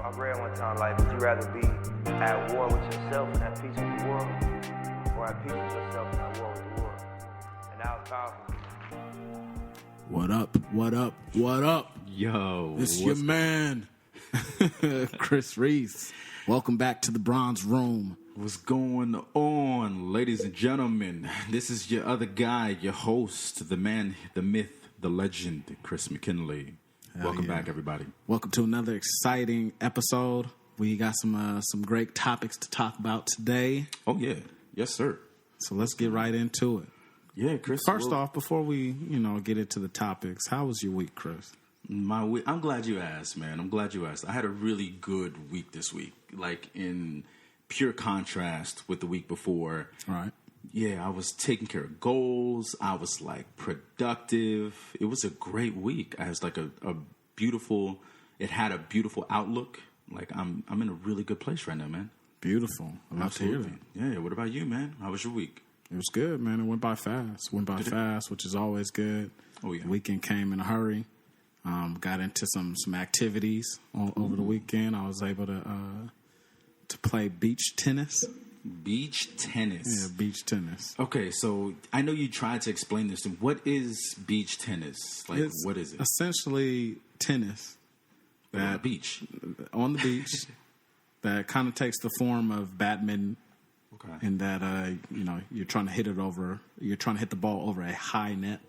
I read one time, like, would you rather be at war with yourself and at peace with the world, or at peace with yourself and at war with the world? And that was powerful. What up? What up? What up? Yo, It's your man, Chris Reese. Welcome back to the Bronze Room. What's going on, ladies and gentlemen? This is your other guy, your host, the man, the myth, the legend, Chris McKinley. Welcome back, everybody. Welcome to another exciting episode. We got some great topics to talk about today. Oh, yeah. Yes, sir. So let's get right into it. Yeah, Chris. First off, before we, get into the topics, how was your week, Chris? My week, I'm glad you asked, man. I'm glad you asked. I had a really good week this week, like in pure contrast with the week before. All right. Yeah, I was taking care of goals. I was like productive. It was a great week. I was like a beautiful. It had a beautiful outlook. Like I'm in a really good place right now, man. Beautiful. I love to hear that. Yeah. What about you, man? How was your week? It was good, man. It went by fast. Which is always good. Oh yeah. The weekend came in a hurry. Got into some activities over the weekend. I was able to play beach tennis. Beach tennis. Yeah, beach tennis. Okay, so I know you tried to explain this to me. What is beach tennis? Like, It's what is it? Essentially tennis On the beach. On the beach that kind of takes the form of badminton. Okay. In that you're trying to hit the ball over a high net.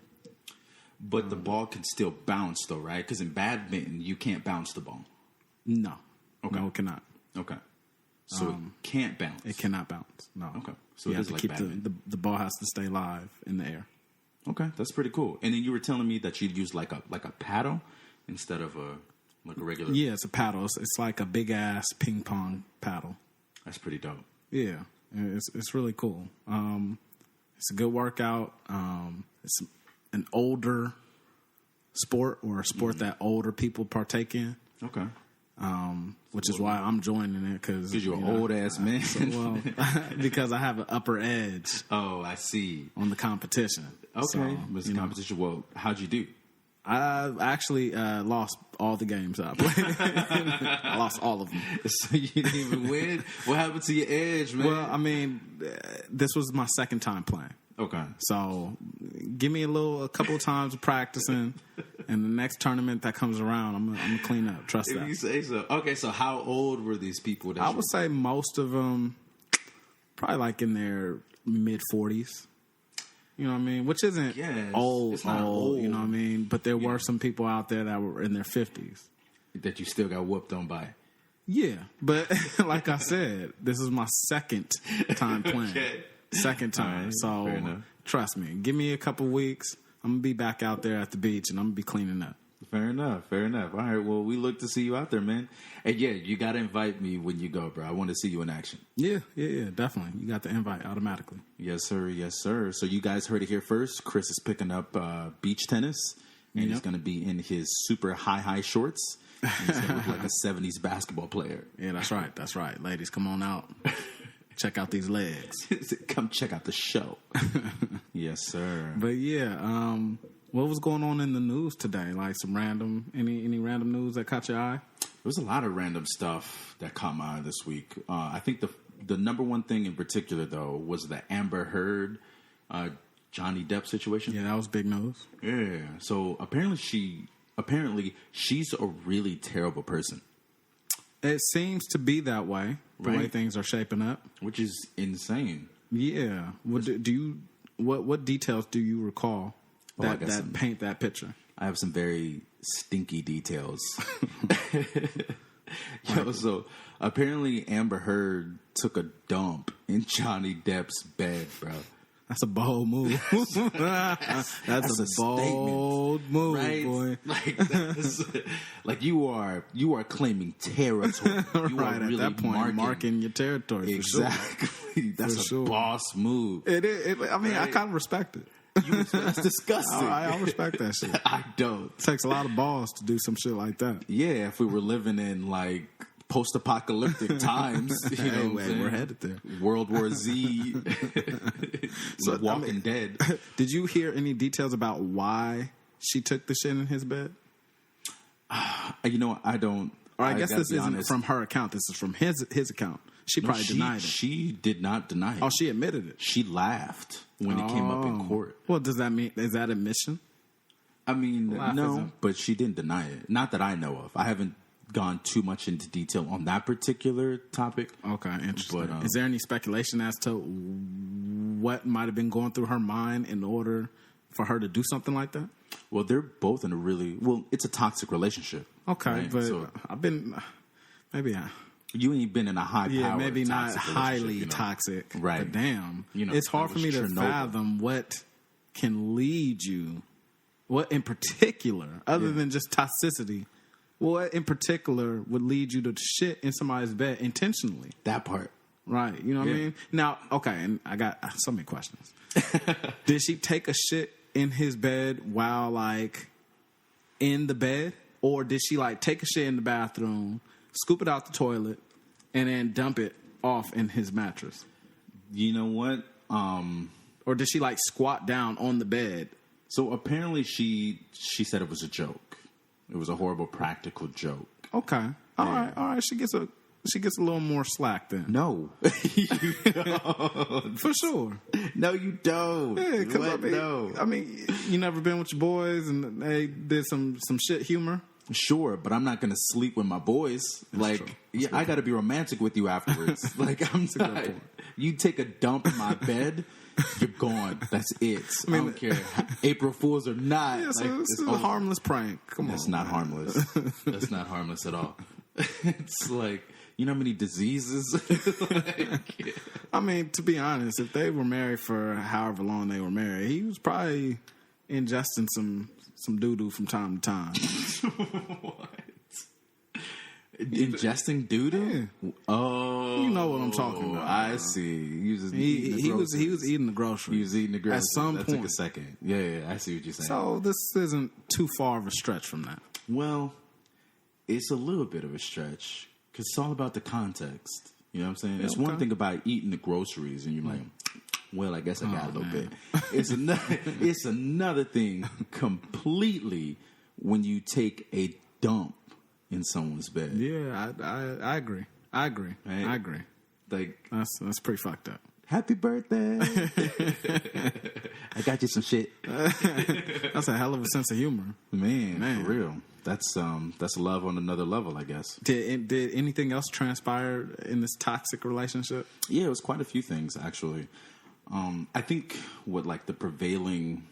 But the ball can still bounce, though, right? Because in badminton, you can't bounce the ball. No. Okay. No, it cannot. Okay. So it can't bounce. It cannot bounce. No. Okay. So you it have is to like keep badminton. the ball has to stay live in the air. Okay, that's pretty cool. And then you were telling me that you'd use like a paddle instead of a regular. Yeah, it's a paddle. It's like a big ass ping pong paddle. That's pretty dope. Yeah, it's really cool. It's a good workout. It's an older sport, or a sport that older people partake in. Okay. Which is why I'm joining it, because you're an old ass man. Because I have an upper edge. Oh, I see. On the competition. Okay, So, competition. Well, how'd you do? I actually lost all the games I played. I lost all of them. So you didn't even win? What happened to your edge, man? Well, I mean, this was my second time playing. Okay. So give me a couple of times of practicing, and the next tournament that comes around, I'm gonna clean up. Trust If that. you say so. Okay, so how old were these people? I would say most of them probably like in their mid 40s. You know what I mean? Which isn't old. It's not old. You know what I mean? But there were some people out there that were in their 50s. That you still got whooped on by. Yeah, but like I said, this is my second time playing. Okay. Second time. Right, So trust me, give me a couple weeks. I'm going to be back out there at the beach, and I'm going to be cleaning up. Fair enough. All right, well, we look to see you out there, man. And yeah, you got to invite me when you go, bro. I want to see you in action. Yeah, definitely. You got the invite automatically. Yes, sir. So you guys heard it here first. Chris is picking up beach tennis, and he's going to be in his super high shorts. And he's going to look like a 70s basketball player. Yeah, that's right. Ladies, come on out. Check out these legs. Come check out the show. Yes, sir. But yeah, what was going on in the news today? Like some any random news that caught your eye? There was a lot of random stuff that caught my eye this week. I think the number one thing in particular, though, was the Amber Heard, Jonny Depp situation. Yeah, that was big news. Yeah. So apparently she's a really terrible person. It seems to be that way, the way things are shaping up. Which is insane. Yeah. What details do you recall that paint that picture? I have some very stinky details. So apparently Amber Heard took a dump in Jonny Depp's bed, bro. That's a bold move. That's a bold move, right? boy. Like you are claiming territory. You right, are really at that point, marking your territory. Exactly. For sure. That's a boss move. It is. I mean, I kind of respect it. That's disgusting. I respect that shit. I don't. It takes a lot of balls to do some shit like that. Yeah, if we were living in like post-apocalyptic times, you know, we're headed there. World War Z, so Walking Dead. Did you hear any details about why she took the shit in his bed? You know, I don't. Or I guess gotta this be isn't honest. from her account. This is from his account. She probably denied it. She did not deny it. Oh, she admitted it. She laughed when it came up in court. Well, does that mean, is that admission? I mean, Laugh no, isn't- but she didn't deny it. Not that I know of. I haven't gone too much into detail on that particular topic. Okay, interesting. But, is there any speculation as to what might have been going through her mind in order for her to do something like that? Well, they're both in a really it's a toxic relationship. Okay, right? but So I've been maybe you ain't been in a high power, maybe not toxic highly relationship, you know? toxic, Right. But damn, You know, it's hard that for me was to Chernobyl. fathom what can lead you. What in particular, other than just toxicity, what in particular would lead you to shit in somebody's bed intentionally? That part. Right, you know what I Yeah. mean? Now, okay, and I got so many questions. Did she take a shit in his bed while, like, in the bed? Or did she, like, take a shit in the bathroom, scoop it out the toilet, and then dump it off in his mattress? You know what? Or did she, like, squat down on the bed? So apparently she said it was a joke. It was a horrible practical joke. Okay. All right. She gets a little more slack then. No. For sure. No, you don't. Yeah, 'cause What? No. I mean, you never been with your boys and they did some shit humor? Sure, but I'm not going to sleep with my boys. true. Yeah, I got to be romantic with you afterwards. Like, I'm not. point. You take a dump in my bed, you're gone. That's it. I don't care. April Fools or not. Yeah, so like, it's it's a over. harmless prank. Come on. That's not harmless. That's not harmless at all. It's like, you know how many diseases? Like, I mean, to be honest, if they were married for however long they were married, he was probably ingesting some doo-doo from time to time. what? Ingesting doo-doo? Oh. You know what I'm talking about. I see. He was eating the groceries. He was eating the groceries. At some that point. took a second. Yeah, I see what you're saying. So this isn't too far of a stretch from that. Well, it's a little bit of a stretch because it's all about the context. You know what I'm saying? It's one thing about eating the groceries and you're like, well, I guess I got a little bit. It's another thing completely when you take a dump in someone's bed. Yeah, I agree. Right? I agree. Like, That's pretty fucked up. happy birthday. I got you some shit. That's a hell of a sense of humor. Man. For real. That's love on another level, I guess. Did anything else transpire in this toxic relationship? Yeah, it was quite a few things, actually. I think what, like, the prevailing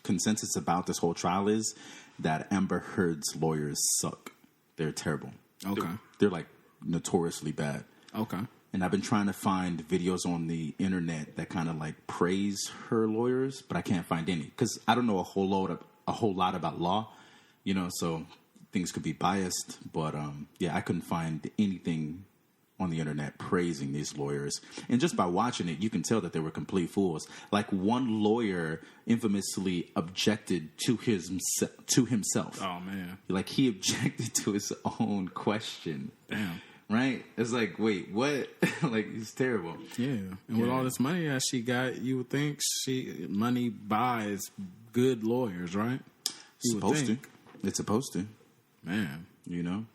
consensus about this whole trial is that Amber Heard's lawyers suck. They're terrible. Okay. They're like, notoriously bad. Okay. And I've been trying to find videos on the internet that kind of, like, praise her lawyers, but I can't find any. Because I don't know a whole lot about law. You know, so things could be biased, but yeah, I couldn't find anything on the internet praising these lawyers. And just by watching it, you can tell that they were complete fools. Like, one lawyer infamously objected to himself. Oh man. Like, he objected to his own question. Damn. Right? It's like, wait, what? Like, he's terrible. Yeah. And with all this money that she got, you would think money buys good lawyers, right? You would Supposed think. to. It's supposed to. Man. You know?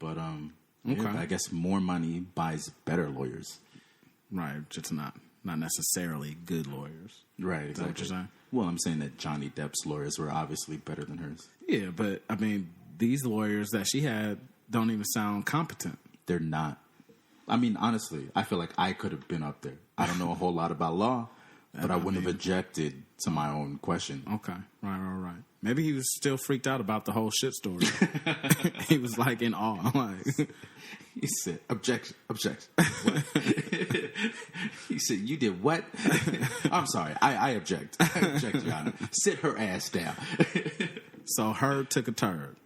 But Okay. yeah, I guess more money buys better lawyers. Right. Just not necessarily good lawyers. Right, Is that what you're saying? Well, I'm saying that Johnny Depp's lawyers were obviously better than hers. Yeah, but I mean, these lawyers that she had don't even sound competent. They're not. I mean, honestly, I feel like I could have been up there. I don't know a whole lot about law, but I wouldn't have objected to my own question. Okay. Right. Maybe he was still freaked out about the whole shit story. He was like in awe. Like, He said, objection. What? He said, you did what? I'm sorry. I object. I object, Your Honor. Sit her ass down. so Heard took a turd.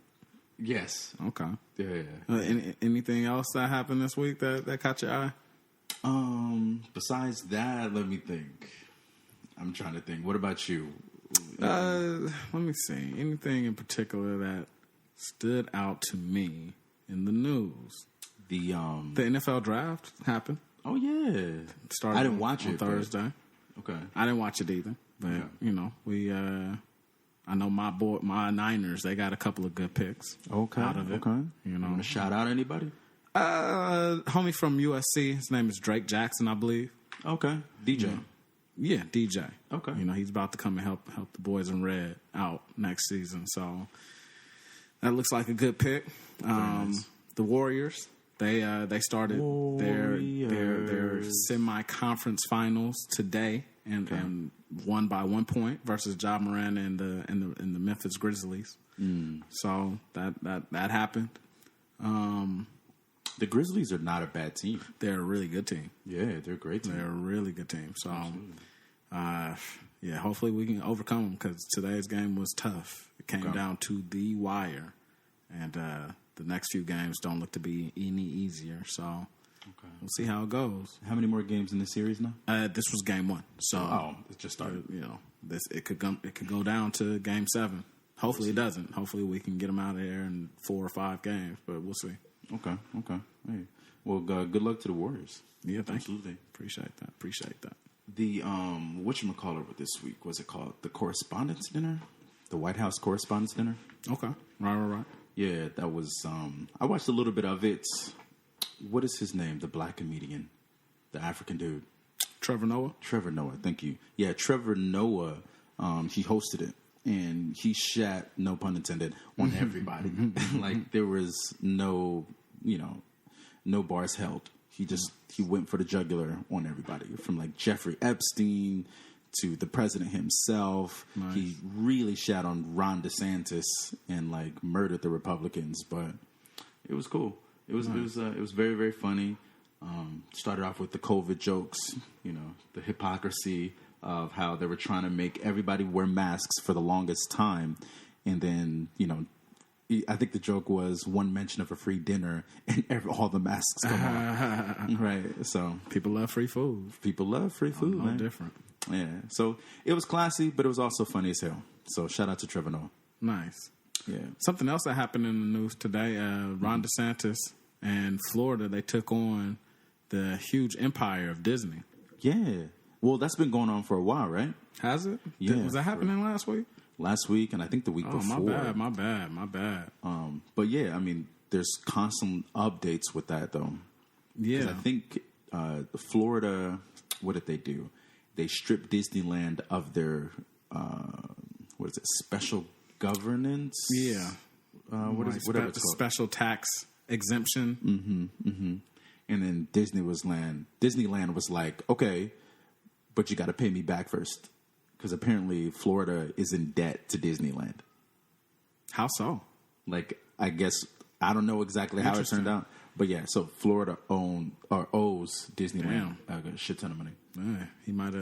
Yes. Okay. Yeah. Anything else that happened this week that caught your eye? Besides that, let me think. I'm trying to think. What about you? Let me see. Anything in particular that stood out to me in the news? The NFL draft happened. Oh yeah. Started I didn't watch on it but- Thursday. Okay. I didn't watch it either, but Yeah. you know, we I know my Niners, they got a couple of good picks out of it. Okay. You know, want to shout out anybody? Homie from USC, his name is Drake Jackson, I believe. Okay. DJ. Yeah, DJ. Okay. You know, he's about to come and help the boys in red out next season. So that looks like a good pick. Nice. The Warriors, they started their semi-conference finals today and won by 1 point versus Ja Morant and the Memphis Grizzlies. So that happened. The Grizzlies are not a bad team. They're a really good team. Yeah, they're a great team. They're a really good team. So, yeah, hopefully we can overcome them because today's game was tough. It came down to the wire, and the next few games don't look to be any easier. So, we'll see how it goes. How many more games in the series now? This was game 1. So, it just started. You know, it could go down to game 7. Hopefully it doesn't. Hopefully we can get them out of here in 4 or 5 games, but we'll see. Okay. Hey. Well, good luck to the Warriors. Yeah, thank you. Absolutely. Appreciate that. The whatchamacallit this week, was it called? The Correspondence Dinner? The White House Correspondence Dinner? Okay. Right. Yeah, that was I watched a little bit of it. What is his name? The black comedian. The African dude. Trevor Noah, thank you. Yeah, Trevor Noah, he hosted it. And he shat, no pun intended, on everybody. Like, there was no bars held. He went for the jugular on everybody. From, like, Jeffrey Epstein to the president himself. Nice. He really shat on Ron Desantis and, like, murdered the Republicans. But it was cool. It was very, very funny. Started off with the COVID jokes, the hypocrisy of how they were trying to make everybody wear masks for the longest time. And then, I think the joke was one mention of a free dinner and all the masks come off. Right. So people love free food. No man. Different. Yeah. So it was classy, but it was also funny as hell. So shout out to Trevor Noah. Nice. Yeah. Something else that happened in the news today, Ron DeSantis and Florida, they took on the huge empire of Disney. Yeah. Well, that's been going on for a while, right? Has it? Yeah. Was that happening last week? Last week, and I think the week before. My bad. But yeah, I mean, there's constant updates with that, though. Yeah. I think Florida, what did they do? They stripped Disneyland of their, special governance? Yeah. What is it? Whatever it's called. Special tax exemption. And then Disneyland was like, okay, but you got to pay me back first. Because apparently Florida is in debt to Disneyland. How so? Like, I guess, I don't know exactly how it turned out. But yeah, so Florida owes Disneyland a shit ton of money. Man, he might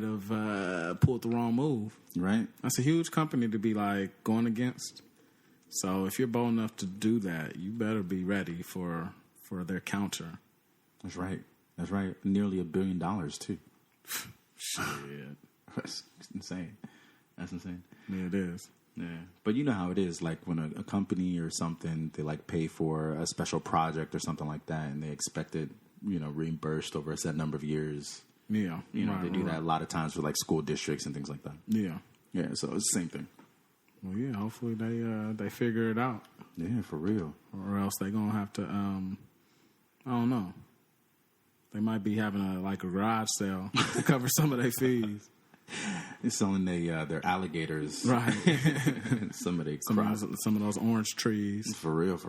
have pulled the wrong move. Right. That's a huge company to be like going against. So if you're bold enough to do that, you better be ready for their counter. That's right. Nearly $1 billion too. Shit. That's insane. Yeah, it is. Yeah. But you know how it is. Like when a company or something, they like pay for a special project or something like that, and they expect it, reimbursed over a set number of years. Yeah. They do that a lot of times with like school districts and things like that. Yeah. Yeah. So it's the same thing. Well, yeah. Hopefully they figure it out. Yeah, for real. Or else they're gonna have to. I don't know. They might be having a garage sale to cover some of their fees. They're selling their alligators, right? some of those orange trees. For real.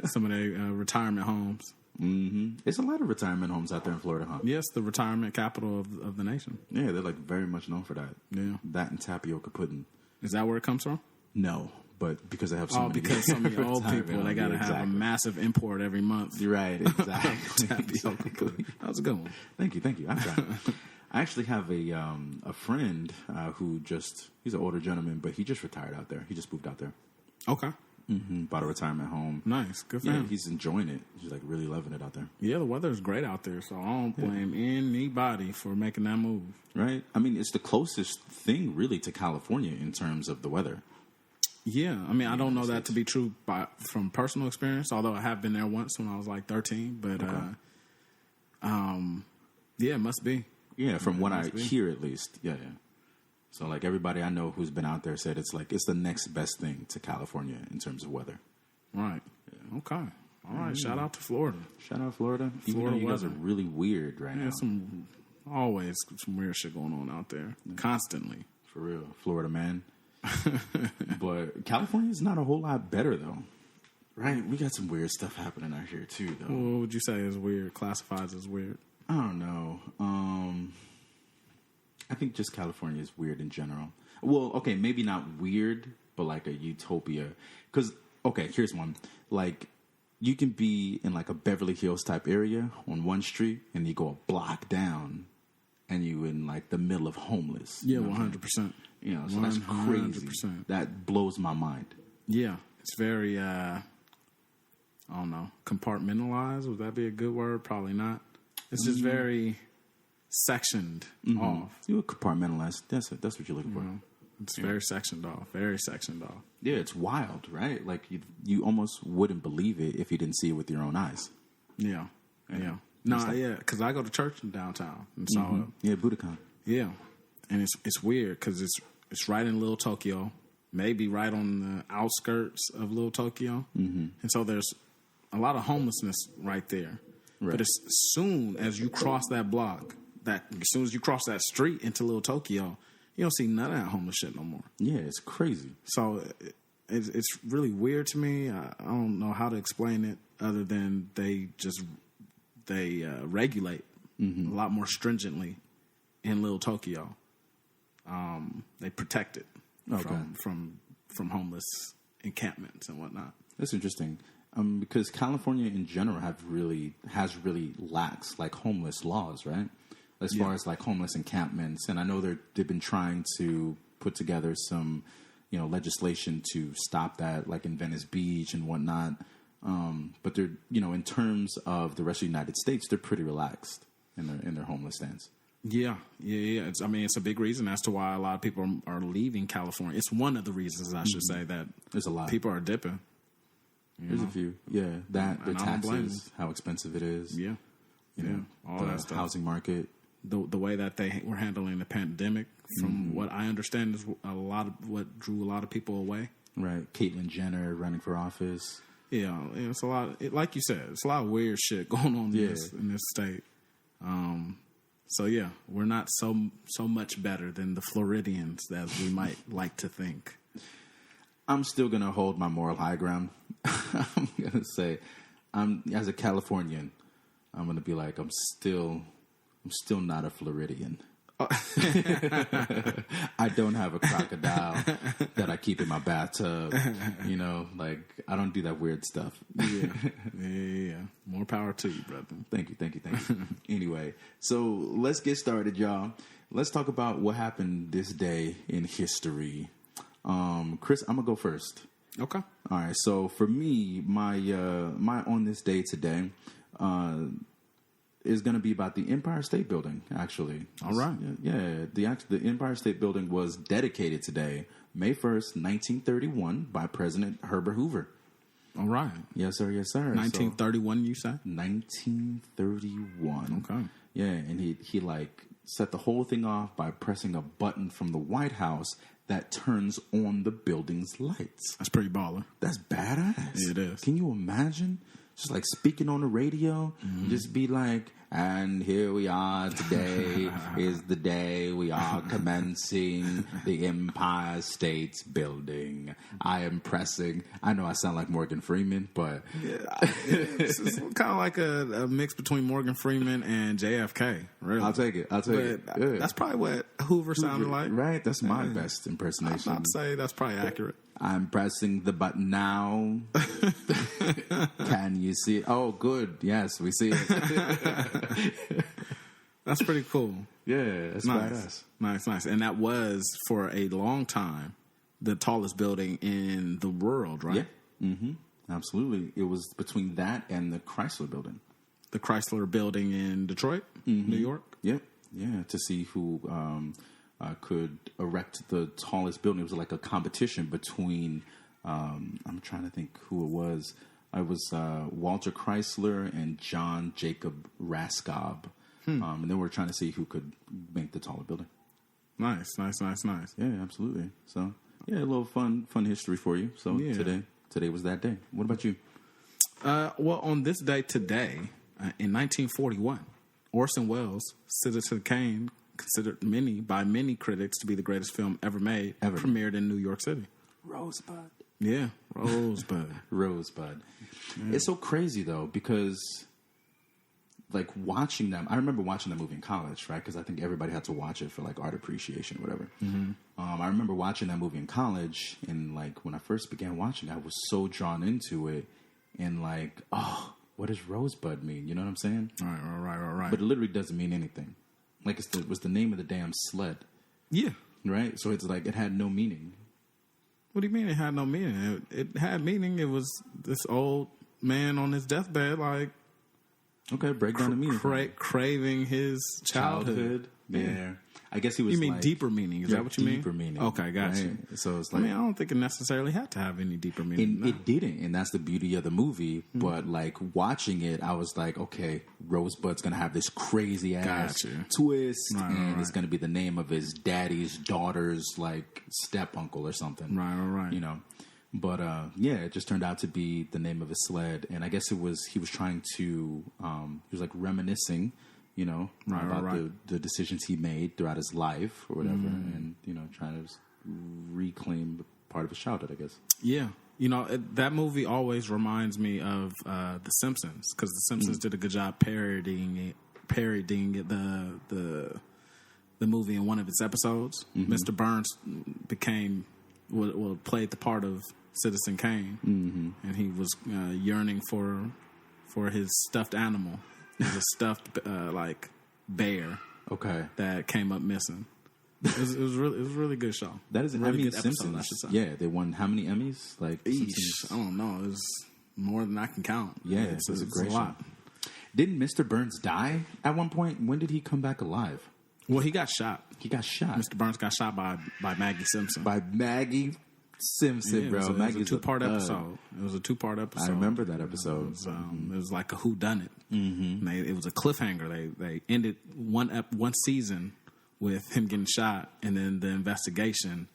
Some of their retirement homes. Mm-hmm. There's a lot of retirement homes out there in Florida, huh? Yes, the retirement capital of the nation. Yeah, they're like very much known for that. Yeah, that and tapioca pudding. Is that where it comes from? No. But because they have so many, because so many old people, they got to have a massive import every month. You're right, exactly. That was a good one. Thank you. I actually have a friend who he's an older gentleman, but he just retired out there. He just moved out there. Okay. Mm-hmm. Bought a retirement home. Nice. Good for him. He's enjoying it. He's like really loving it out there. Yeah, the weather is great out there, so I don't blame anybody for making that move. Right. I mean, it's the closest thing really to California in terms of the weather. Yeah, I mean, I don't know that to be true from personal experience, although I have been there once when I was like 13. But, yeah, it must be. Yeah, from what I hear at least. Yeah. So like everybody I know who's been out there said it's the next best thing to California in terms of weather. Right. Yeah. Okay. All right. Shout out to Florida. Shout out Florida. Florida, you guys are really weird right now. Always some weird shit going on out there. Constantly. For real. Florida, man. But California is not a whole lot better though. Right? We got some weird stuff happening out here too though. What would you say is weird? Classifies as weird? I don't know. I think just California is weird in general. Well, okay, maybe not weird, but like a utopia. Because, okay, here's one. Like, you can be in like a Beverly Hills type area on one street, and you go a block down, and you in like the middle of homeless. Yeah, 100%. You know, so that's crazy. 100%. That blows my mind. Yeah, it's very, I don't know, compartmentalized. Would that be a good word? Probably not. It's just very sectioned off. You would compartmentalize. That's what you're looking for. It's very sectioned off. Very sectioned off. Yeah, it's wild, right? Like you almost wouldn't believe it if you didn't see it with your own eyes. Yeah. No, because I go to church in downtown and saw it. Yeah, Budokan. Yeah, and it's weird because it's right in Little Tokyo, maybe right on the outskirts of Little Tokyo, and so there's a lot of homelessness right there. Right. But as soon as you cross that block, as soon as you cross that street into Little Tokyo, you don't see none of that homeless shit no more. Yeah, it's crazy. So it's really weird to me. I don't know how to explain it other than they regulate a lot more stringently in Little Tokyo. They protect it from homeless encampments and whatnot. That's interesting. Because California in general has really lax like homeless laws, right? As far as like homeless encampments, and I know they've been trying to put together some, legislation to stop that, like in Venice Beach and whatnot. But they're, in terms of the rest of the United States, they're pretty relaxed in their homeless stance. Yeah. It's a big reason as to why a lot of people are leaving California. It's one of the reasons, I should say, that there's a lot people are dipping. There's a few, the taxes, how expensive it is, all the that stuff. Housing market, the way that they were handling the pandemic, from what I understand, is a lot of what drew a lot of people away. Right, Caitlyn Jenner running for office. Yeah, it's a lot. Like you said, it's a lot of weird shit going on in this state. So yeah, we're not so much better than the Floridians as we might like to think. I'm still going to hold my moral high ground. I'm going to say, as a Californian, I'm going to be like, I'm still not a Floridian. Oh. I don't have a crocodile that I keep in my bathtub. Like I don't do that weird stuff. Yeah. More power to you, brother. Thank you. Anyway, so let's get started, y'all. Let's talk about what happened this day in history. Chris, I'm gonna go first. Okay. All right. So for me, my on this day today, is gonna be about the Empire State Building. Actually. All right. Yeah. The Empire State Building was dedicated today, May 1st, 1931, by President Herbert Hoover. All right. Yes, sir. 1931, you say? 1931. Okay. Yeah, and he like set the whole thing off by pressing a button from the White House that turns on the building's lights. That's pretty baller. That's badass. Yeah, it is. Can you imagine? Just like speaking on the radio, just be like, and here we are today is the day we are commencing the Empire State Building. I am pressing. I know I sound like Morgan Freeman, but it's kind of like a mix between Morgan Freeman and JFK. Really, I'll take it. Yeah. That's probably what Hoover sounded like. Right? That's my best impersonation. I'd say that's probably accurate. I'm pressing the button now. Can you see it? Oh, good. Yes, we see it. That's pretty cool. Yeah, that's badass. Nice. And that was, for a long time, the tallest building in the world, right? Yeah. Mm-hmm. Absolutely. It was between that and the Chrysler Building. The Chrysler Building in Detroit, New York? Yep. Yeah, to see who could erect the tallest building. It was like a competition between, I'm trying to think who it was. It was Walter Chrysler and John Jacob Raskob. And then we're trying to see who could make the taller building. Nice. Yeah, absolutely. So, yeah, a little fun history for you. So today was that day. What about you? Well, on this day today, in 1941, Orson Welles' Citizen Kane, considered by many critics to be the greatest film ever made, premiered in New York City. Rosebud. Yeah, Rosebud. Rosebud. Yeah. It's so crazy, though, because, like, watching them... I remember watching that movie in college, right? Because I think everybody had to watch it for, like, art appreciation or whatever. Mm-hmm. I remember watching that movie in college, and, like, when I first began watching, I was so drawn into it, and, like, oh, what does Rosebud mean? You know what I'm saying? Right. But it literally doesn't mean anything. Like, it was the name of the damn sled. Yeah. Right? So it's like, it had no meaning. What do you mean it had no meaning? It had meaning. It was this old man on his deathbed, like... Okay, break down the meaning. Craving his childhood. Yeah. I guess he was. You mean like, deeper meaning? Is that what you mean? Deeper meaning. Okay, gotcha. Right? So it's like, I don't think it necessarily had to have any deeper meaning. It didn't, and that's the beauty of the movie. Mm-hmm. But like watching it, I was like, okay, Rosebud's gonna have this crazy ass twist, and it's gonna be the name of his daddy's daughter's like step uncle or something. Right. You know. But it just turned out to be the name of his sled, and I guess he was trying to he was like reminiscing, you know, about the decisions he made throughout his life or whatever, and you know, trying to reclaim part of his childhood, I guess. Yeah, you know, that movie always reminds me of The Simpsons, because The Simpsons did a good job parodying the movie in one of its episodes. Mr. Burns played the part of Citizen Kane, and he was yearning for his stuffed animal. It was a stuffed like bear. Okay, that came up missing. It was a really good show. That is an really Emmy good Simpsons. Episode, I should say. Yeah, they won how many Emmys? Like I don't know. It was more than I can count. Yeah, it's a great lot. Didn't Mr. Burns die at one point? When did he come back alive? Well, he got shot. Mr. Burns got shot by Maggie Simpson. By Maggie Simpson, bro. It was a two-part episode. It was a two-part episode. I remember that episode. It was like a whoddunit. It was a cliffhanger. They ended one season with him getting shot, and then the investigation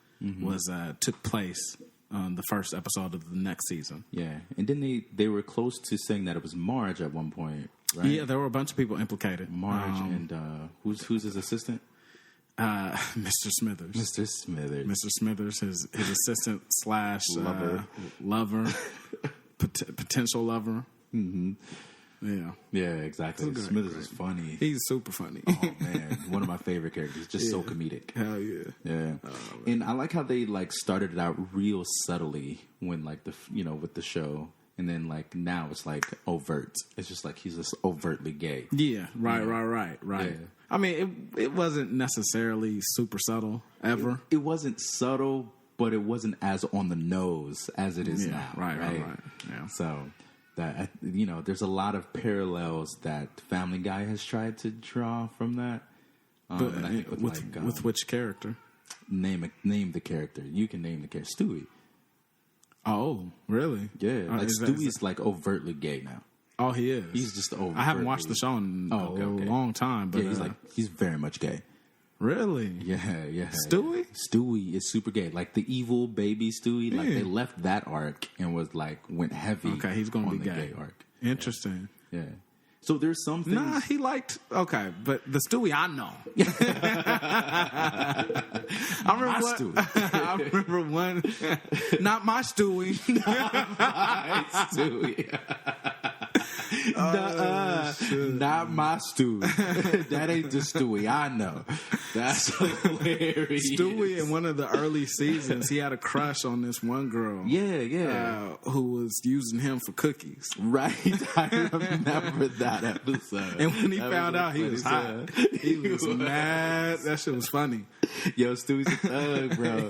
took place on the first episode of the next season. Yeah, and then they were close to saying that it was Marge at one point, right? Yeah, there were a bunch of people implicated. Marge and who's his assistant? Mr. Smithers. Mr. Smithers, his assistant / lover, potential lover. Yeah, exactly. Smithers is funny. He's super funny. Oh man, one of my favorite characters. Just so comedic. Hell yeah. Yeah. And I like how they like started it out real subtly when like with the show. And then, like, now it's, like, overt. It's just, like, he's just overtly gay. Yeah, right. Yeah. I mean, it wasn't necessarily super subtle, ever. It wasn't subtle, but it wasn't as on the nose as it is now. Right. Yeah. So, that there's a lot of parallels that Family Guy has tried to draw from that. But I think with which character? Name the character. You can name the character. Stewie. Oh, really? Yeah. Like Stewie's like overtly gay now. Oh, he is. He's just overtly. I haven't watched the show in a long time, but he's very much gay. Really? Yeah. Stewie? Stewie is super gay. Like the evil baby Stewie. Like they left that arc and went heavy. Okay, he's gonna be the gay arc. Interesting. Yeah. So there's some things. Nah, he liked. Okay, but the Stewie I know. I remember one. Not my Stewie. Not my Stewie. That ain't the Stewie I know. That's hilarious. Stewie in one of the early seasons, he had a crush on this one girl. Yeah. Who was using him for cookies. Right. I remember that episode. And when he found out, he was hot. He was mad. That shit was funny. Yo, Stewie's a thug, bro.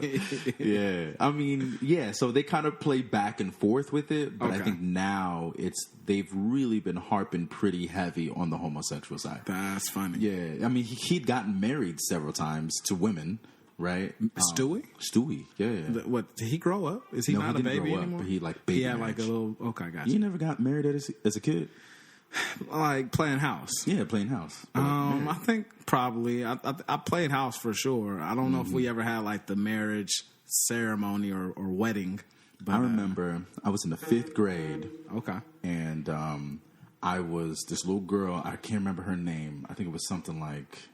Yeah. I mean, yeah, so they kind of play back and forth with it, but I think now they've really been harping pretty heavy on the homosexual side. That's funny. Yeah. I mean, he'd gotten married several times to women, right? Stewie? Stewie, yeah. What, did he grow up? Is he not a baby anymore? But he like baby He had marriage. like a little, okay, gotcha. You never got married as a kid? Like playing house. Yeah, playing house. I think probably I played house for sure. I don't know if we ever had like the marriage ceremony or wedding. But, I remember I was in the 5th grade. Okay. And I was this little girl. I can't remember her name. I think it was something like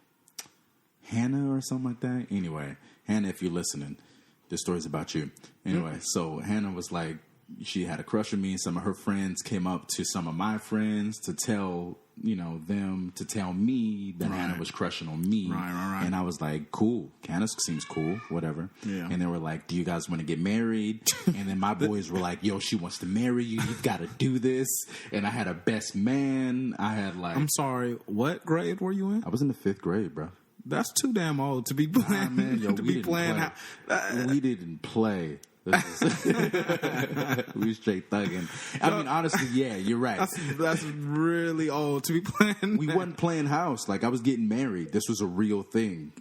Hannah or something like that. Anyway, Hannah, if you're listening, this story's about you. Anyway, so Hannah was like, she had a crush on me. Some of her friends came up to some of my friends to tell, them to tell me that Hannah was crushing on me. Right. And I was like, cool. Hannah seems cool, whatever. Yeah. And they were like, do you guys want to get married? And then my boys were like, yo, she wants to marry you. You've got to do this. And I had a best man. I had like... I'm sorry, what grade were you in? I was in the 5th grade, bro. That's too damn old to be playing. Man, yo, to be playing. We didn't play. We straight thugging. I mean, honestly, yeah, you're right. That's really old to be playing. We wasn't playing house. Like, I was getting married. This was a real thing.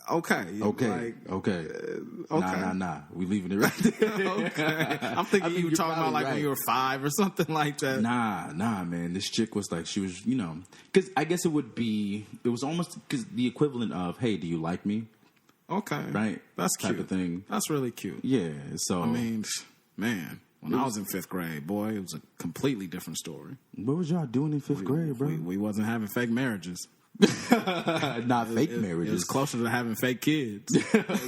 Okay. Okay. Nah. We leaving it right there. Okay. I'm thinking you were talking about like when you were 5 or something like that. Nah, man. This chick was like, she was, because I guess it was almost because the equivalent of, hey, do you like me? Okay. Right? That's cute. Type of thing. That's really cute. Yeah. So, I mean, man, when I was in 5th grade, boy, it was a completely different story. What was y'all doing in 5th grade, bro? We wasn't having fake marriages. Not fake marriages. It was closer to having fake kids.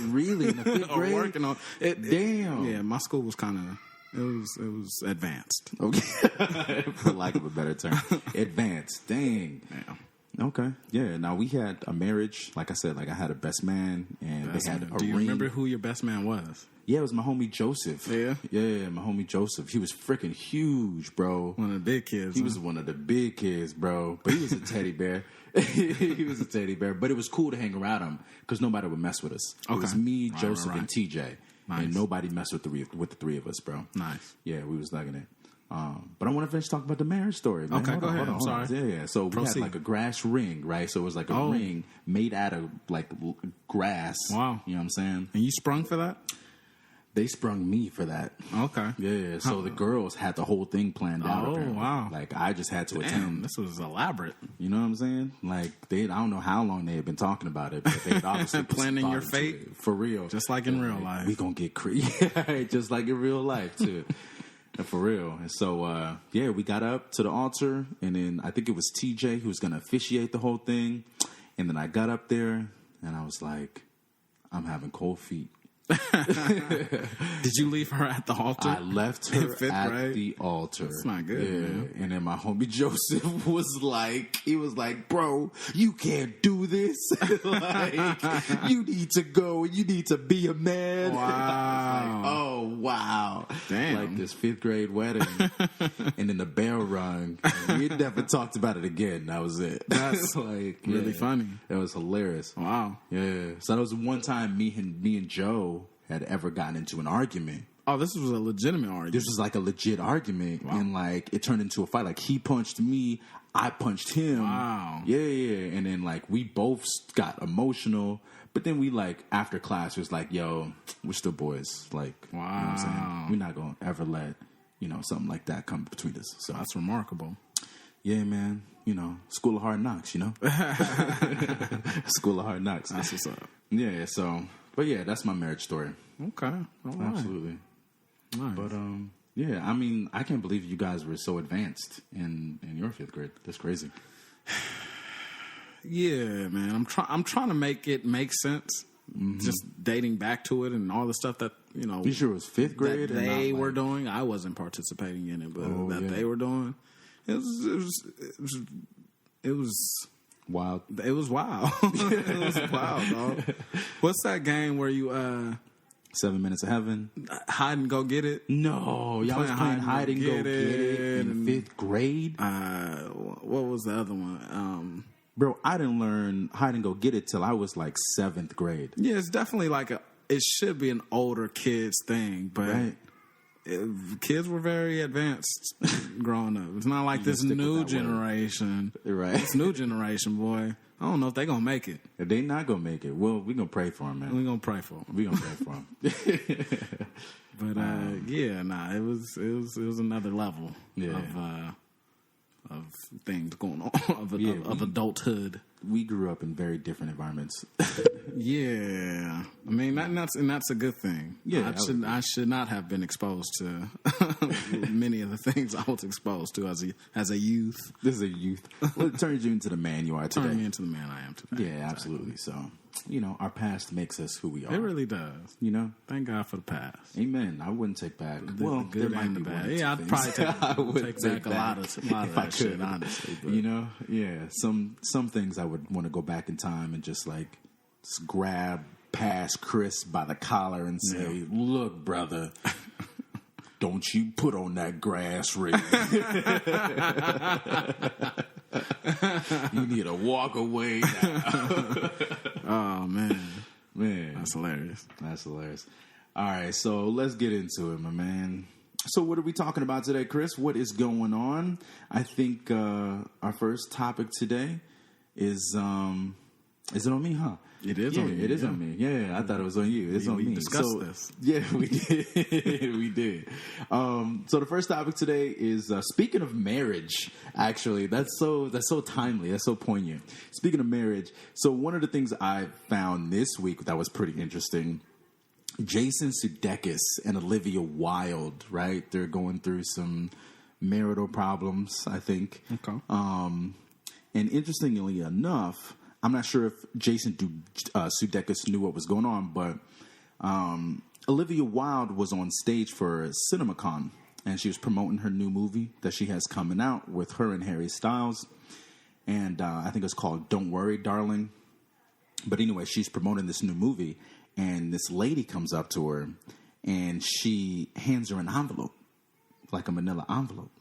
Really? In the 5th grade? Or working on it. Damn. Yeah, my school was kind of... It was advanced. Okay. For lack of a better term. Advanced. Dang. Yeah. Okay. Yeah. Now, we had a marriage. Like I said, like I had a best man. And they had a Do you ring. remember who your best man was? Yeah, it was my homie Joseph. Yeah? Yeah, my homie Joseph. He was freaking huge, bro. One of the big kids. He was one of the big kids, bro. But he was a teddy bear. He was a teddy bear. But it was cool to hang around him because nobody would mess with us. Okay. It was me, Joseph, and TJ. Nice. And nobody messed with the 3 of us, bro. Nice. Yeah, we was liking it. But I want to finish talking about the marriage story, man. Okay, go ahead. I'm sorry. Yeah. So Proceed. we had like a grass ring, right? So it was like a ring made out of like grass. Wow. You know what I'm saying? And you sprung for that? They sprung me for that. Okay. Yeah. So the girls had the whole thing planned out. Oh, apparently. wow. Like I just had to Damn, attend. this was elaborate. You know what I'm saying? Like I don't know how long they had been talking about it, but they obviously planning your fate for real, just like in real life. We gonna get crazy, just like in real life too. And for real. And so, we got up to the altar, and then I think it was TJ who was going to officiate the whole thing. And then I got up there, and I was like, I'm having cold feet. Did you leave her at the altar? I left her at grade? the altar. That's not good, man. And then my homie Joseph was like, bro, you can't do this. Like, you need to go and you need to be a man. Wow. I was like, oh, wow. Damn. Like this 5th grade wedding. And then the bell rung. We never talked about it again. That was it. That's like really funny. That was hilarious. Wow. Yeah. So that was one time me and Joe had ever gotten into an argument. Oh, this was a legitimate argument. This was like a legit argument. Wow. And like it turned into a fight. Like he punched me, I punched him. Wow. Yeah. And then like we both got emotional. But then we like after class was like, yo, we're still boys. Like, wow. You know what I'm saying? We're not gonna ever let, something like that come between us. So that's remarkable. Yeah, man. School of hard knocks, School of hard knocks. That's what's up. Yeah, so but yeah, that's my marriage story. Okay. All right. Absolutely. Nice. But yeah, I mean, I can't believe you guys were so advanced in your 5th grade. That's crazy. Yeah, man. I'm trying to make it make sense. Mm-hmm. Just dating back to it and all the stuff that You sure it was 5th grade? That they were doing. I wasn't participating in it, but they were doing. It was wild. It was wild. It was wild, dog. What's that game where you 7 Minutes of Heaven? Hide and go get it? No, y'all was playing hide and go get it in 5th grade. What was the other one? Bro, I didn't learn hide and go get it till I was like 7th grade. Yeah, it's definitely like it should be an older kids thing, but right. Kids were very advanced growing up. It's not like this new generation. Right. This new generation, boy. I don't know if they're going to make it. If they not going to make it, well, we're going to pray for them, man. We're going to pray for them. We're going to pray for them. But, it was another level things going on of adulthood. We grew up in very different environments. Yeah, I mean that's a good thing. Yeah, I should not have been exposed to many of the things I was exposed to as a youth. This is a youth. Well, it turns you into the man you are today. Turned me into the man I am today. Yeah, absolutely. So, our past makes us who we are. It really does. Thank God for the past. Amen. I wouldn't take back. The good and the bad. Yeah, I'd probably take back a lot of that shit, honestly. But. Some things I would want to go back in time and just grab past Chris by the collar and say, "Look, brother, don't you put on that grass rig. You need to walk away now." Oh, man. That's hilarious. All right, so let's get into it, my man. So what are we talking about today, Chris? What is going on? I think our first topic today is it on me, huh? It is on you. It is on me. Yeah, I thought it was on you. It's on me. We discussed this. Yeah, we did. We did. So the first topic today is speaking of marriage. Actually, that's so timely. That's so poignant. Speaking of marriage, so one of the things I found this week that was pretty interesting. Jason Sudeikis and Olivia Wilde, right? They're going through some marital problems, I think. Okay. And interestingly enough, I'm not sure if Jason Sudeikis knew what was going on, but Olivia Wilde was on stage for CinemaCon, and she was promoting her new movie that she has coming out with her and Harry Styles. And I think it's called Don't Worry, Darling. But anyway, she's promoting this new movie, and this lady comes up to her, and she hands her an envelope, like a manila envelope,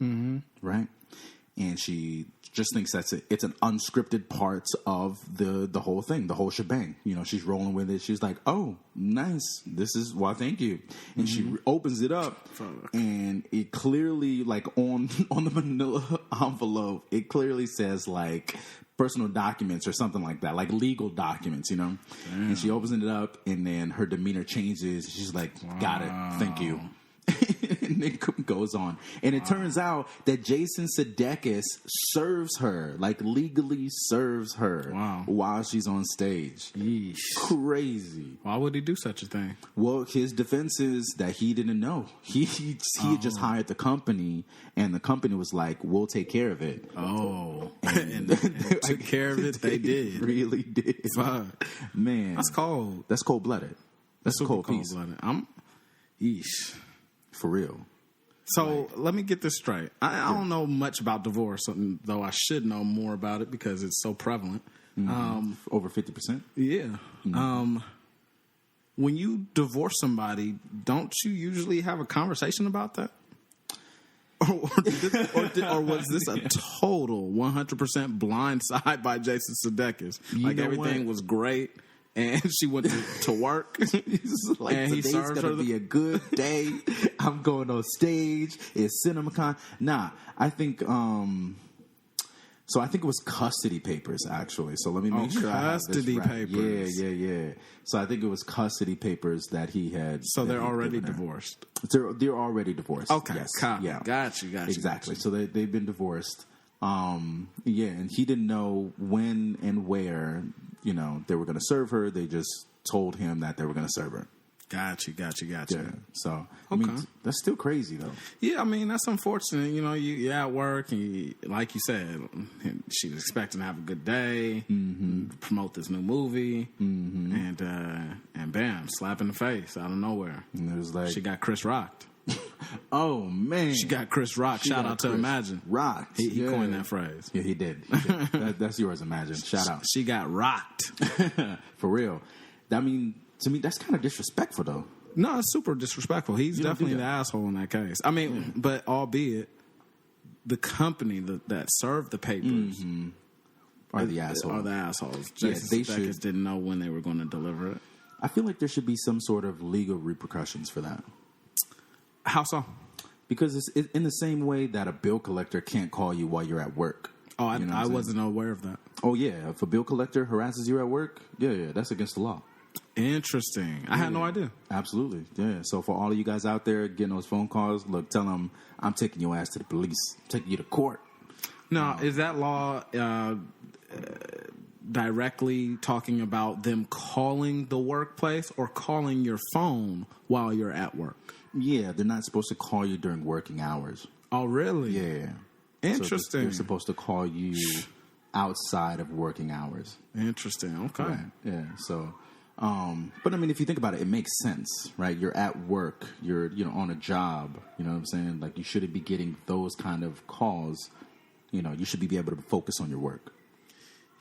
right? And she just thinks it's an unscripted part of the whole thing, the whole shebang. She's rolling with it. She's like, "Oh, nice. This is thank you." And she opens it up, and it clearly, on the manila envelope, it clearly says personal documents or something like that, like legal documents, Damn. And she opens it up, and then her demeanor changes. She's like, "Got it. Thank you." And it goes on. And it turns out that Jason Sudeikis serves her, legally serves her while she's on stage. Yeesh. Crazy. Why would he do such a thing? Well, his defense is that he didn't know. He had just hired the company, and the company was like, "We'll take care of it." Oh. And took care of it. They did. Really did. Fuck. Man. That's cold. That's cold-blooded. That's a cold piece. Yeesh. For real. So let me get this straight. I don't know much about divorce, though I should know more about it because it's so prevalent. Over 50%? Yeah. When you divorce somebody, don't you usually have a conversation about that? Or was this a total 100% blindside by Jason Sudeikis? Everything was great. And she went to work. He's like, and today's going to be a good day. I'm going on stage. It's CinemaCon. Nah, I think... So I think it was custody papers, actually. So let me make sure I have this right. Papers. Yeah. So I think it was custody papers that he had. So they're already divorced. They're already divorced. Okay. Yes. Yeah. Got you. Exactly. So they've been divorced. And he didn't know when and where... they were going to serve her. They just told him that they were going to serve her. Got you. Yeah. So, I mean, that's still crazy, though. Yeah, I mean, that's unfortunate. You're at work, and like you said, she was expecting to have a good day, promote this new movie, and bam, slap in the face out of nowhere. And it was like... She got Chris rocked. Oh, man. She got Chris rocked. Shout out to Imagine. Rocked. He coined that phrase. Yeah, he did. That's yours, Imagine. Shout out. She got rocked. For real. I mean, to me, that's kind of disrespectful, though. No, it's super disrespectful. He's definitely the asshole in that case. I mean, but albeit, the company that served the papers are the assholes. Jason Sudeikis didn't know when they were going to deliver it. I feel like there should be some sort of legal repercussions for that. How so? Because it's in the same way that a bill collector can't call you while you're at work. Oh, I wasn't aware of that. Oh, yeah. If a bill collector harasses you at work, yeah, that's against the law. Interesting. I had no idea. Absolutely. Yeah. So for all of you guys out there getting those phone calls, look, tell them I'm taking your ass to the police. I'm taking you to court. Now, is that law directly talking about them calling the workplace or calling your phone while you're at work? Yeah, they're not supposed to call you during working hours. Oh, really? Yeah. Interesting. So they're supposed to call you outside of working hours. Interesting. Okay. Right. Yeah. So, but I mean, if you think about it, it makes sense, right? You're at work. You're, on a job. You know what I'm saying? Like, you shouldn't be getting those kind of calls. You should be able to focus on your work.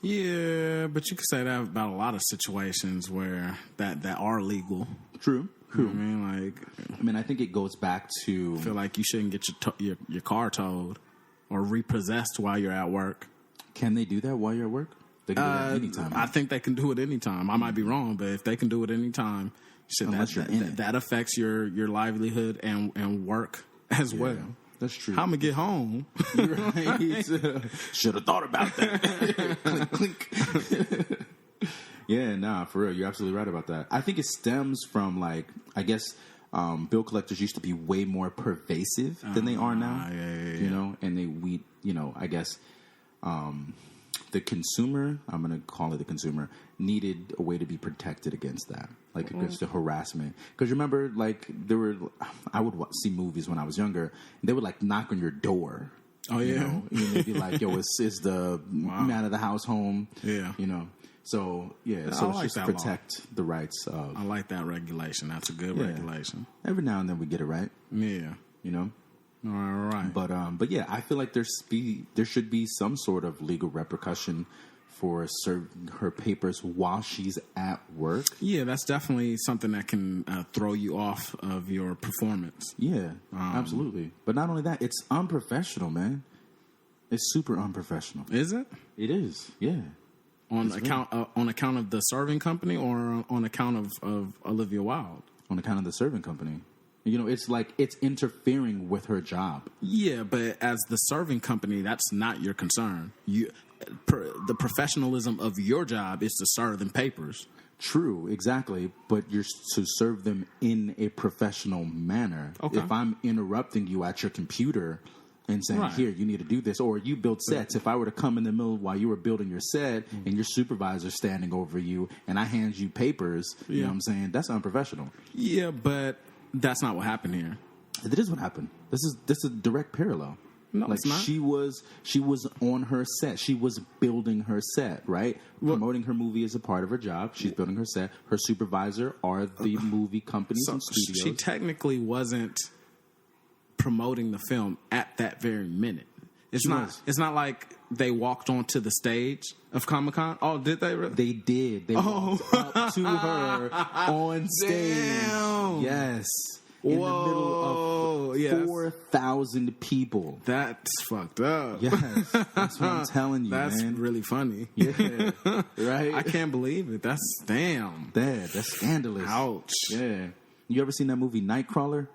Yeah, but you could say that about a lot of situations where that are legal. True. You know what I mean? I think it goes back to... I feel like you shouldn't get your car towed or repossessed while you're at work. Can they do that while you're at work? They can do that anytime. I think they can do it anytime. I might be wrong, but if they can do it anytime, that affects your livelihood and work as well. That's true. How I'm going to get home? You're right. Should have thought about that. Clink, clink. Yeah, nah, for real. You're absolutely right about that. I think it stems from, bill collectors used to be way more pervasive than they are now. Yeah. And the consumer, I'm going to call it the consumer, needed a way to be protected against that. Like, against the harassment. Because remember, I would see movies when I was younger, and they would, knock on your door. Oh, yeah. And they'd be like, yo, is the man of the house home? Yeah. So, yeah, so it's just to protect the rights of... I like that regulation. That's a good regulation. Every now and then we get it right. Yeah. All right. But yeah, I feel like there should be some sort of legal repercussion for serving her papers while she's at work. Yeah, that's definitely something that can throw you off of your performance. Yeah, absolutely. But not only that, it's unprofessional, man. It's super unprofessional. Is it? It is, yeah. On account of the serving company or on account of Olivia Wilde? On account of the serving company. It's like it's interfering with her job. Yeah, but as the serving company, that's not your concern. The professionalism of your job is to serve them papers. True, exactly. But you're to serve them in a professional manner. Okay. If I'm interrupting you at your computer and saying, here, you need to do this, or you build sets. If I were to come in the middle while you were building your set and your supervisor's standing over you and I hand you papers, you know what I'm saying? That's unprofessional. Yeah, but that's not what happened here. It is what happened. This is a direct parallel. No, it's not. She was on her set. She was building her set, right? Promoting her movie is a part of her job. She's building her set. Her supervisor are the movie companies and studios. She technically wasn't promoting the film at that very minute. It's not like they walked onto the stage of Comic-Con. Oh, did they really? They did. They walked up to her on stage. Damn. Yes. In the middle of 4,000 people. That's fucked up. Yes. That's what I'm telling you, That's man. really funny. Yeah. Right? I can't believe it. That's damn. That's scandalous. Ouch. Yeah. You ever seen that movie Nightcrawler?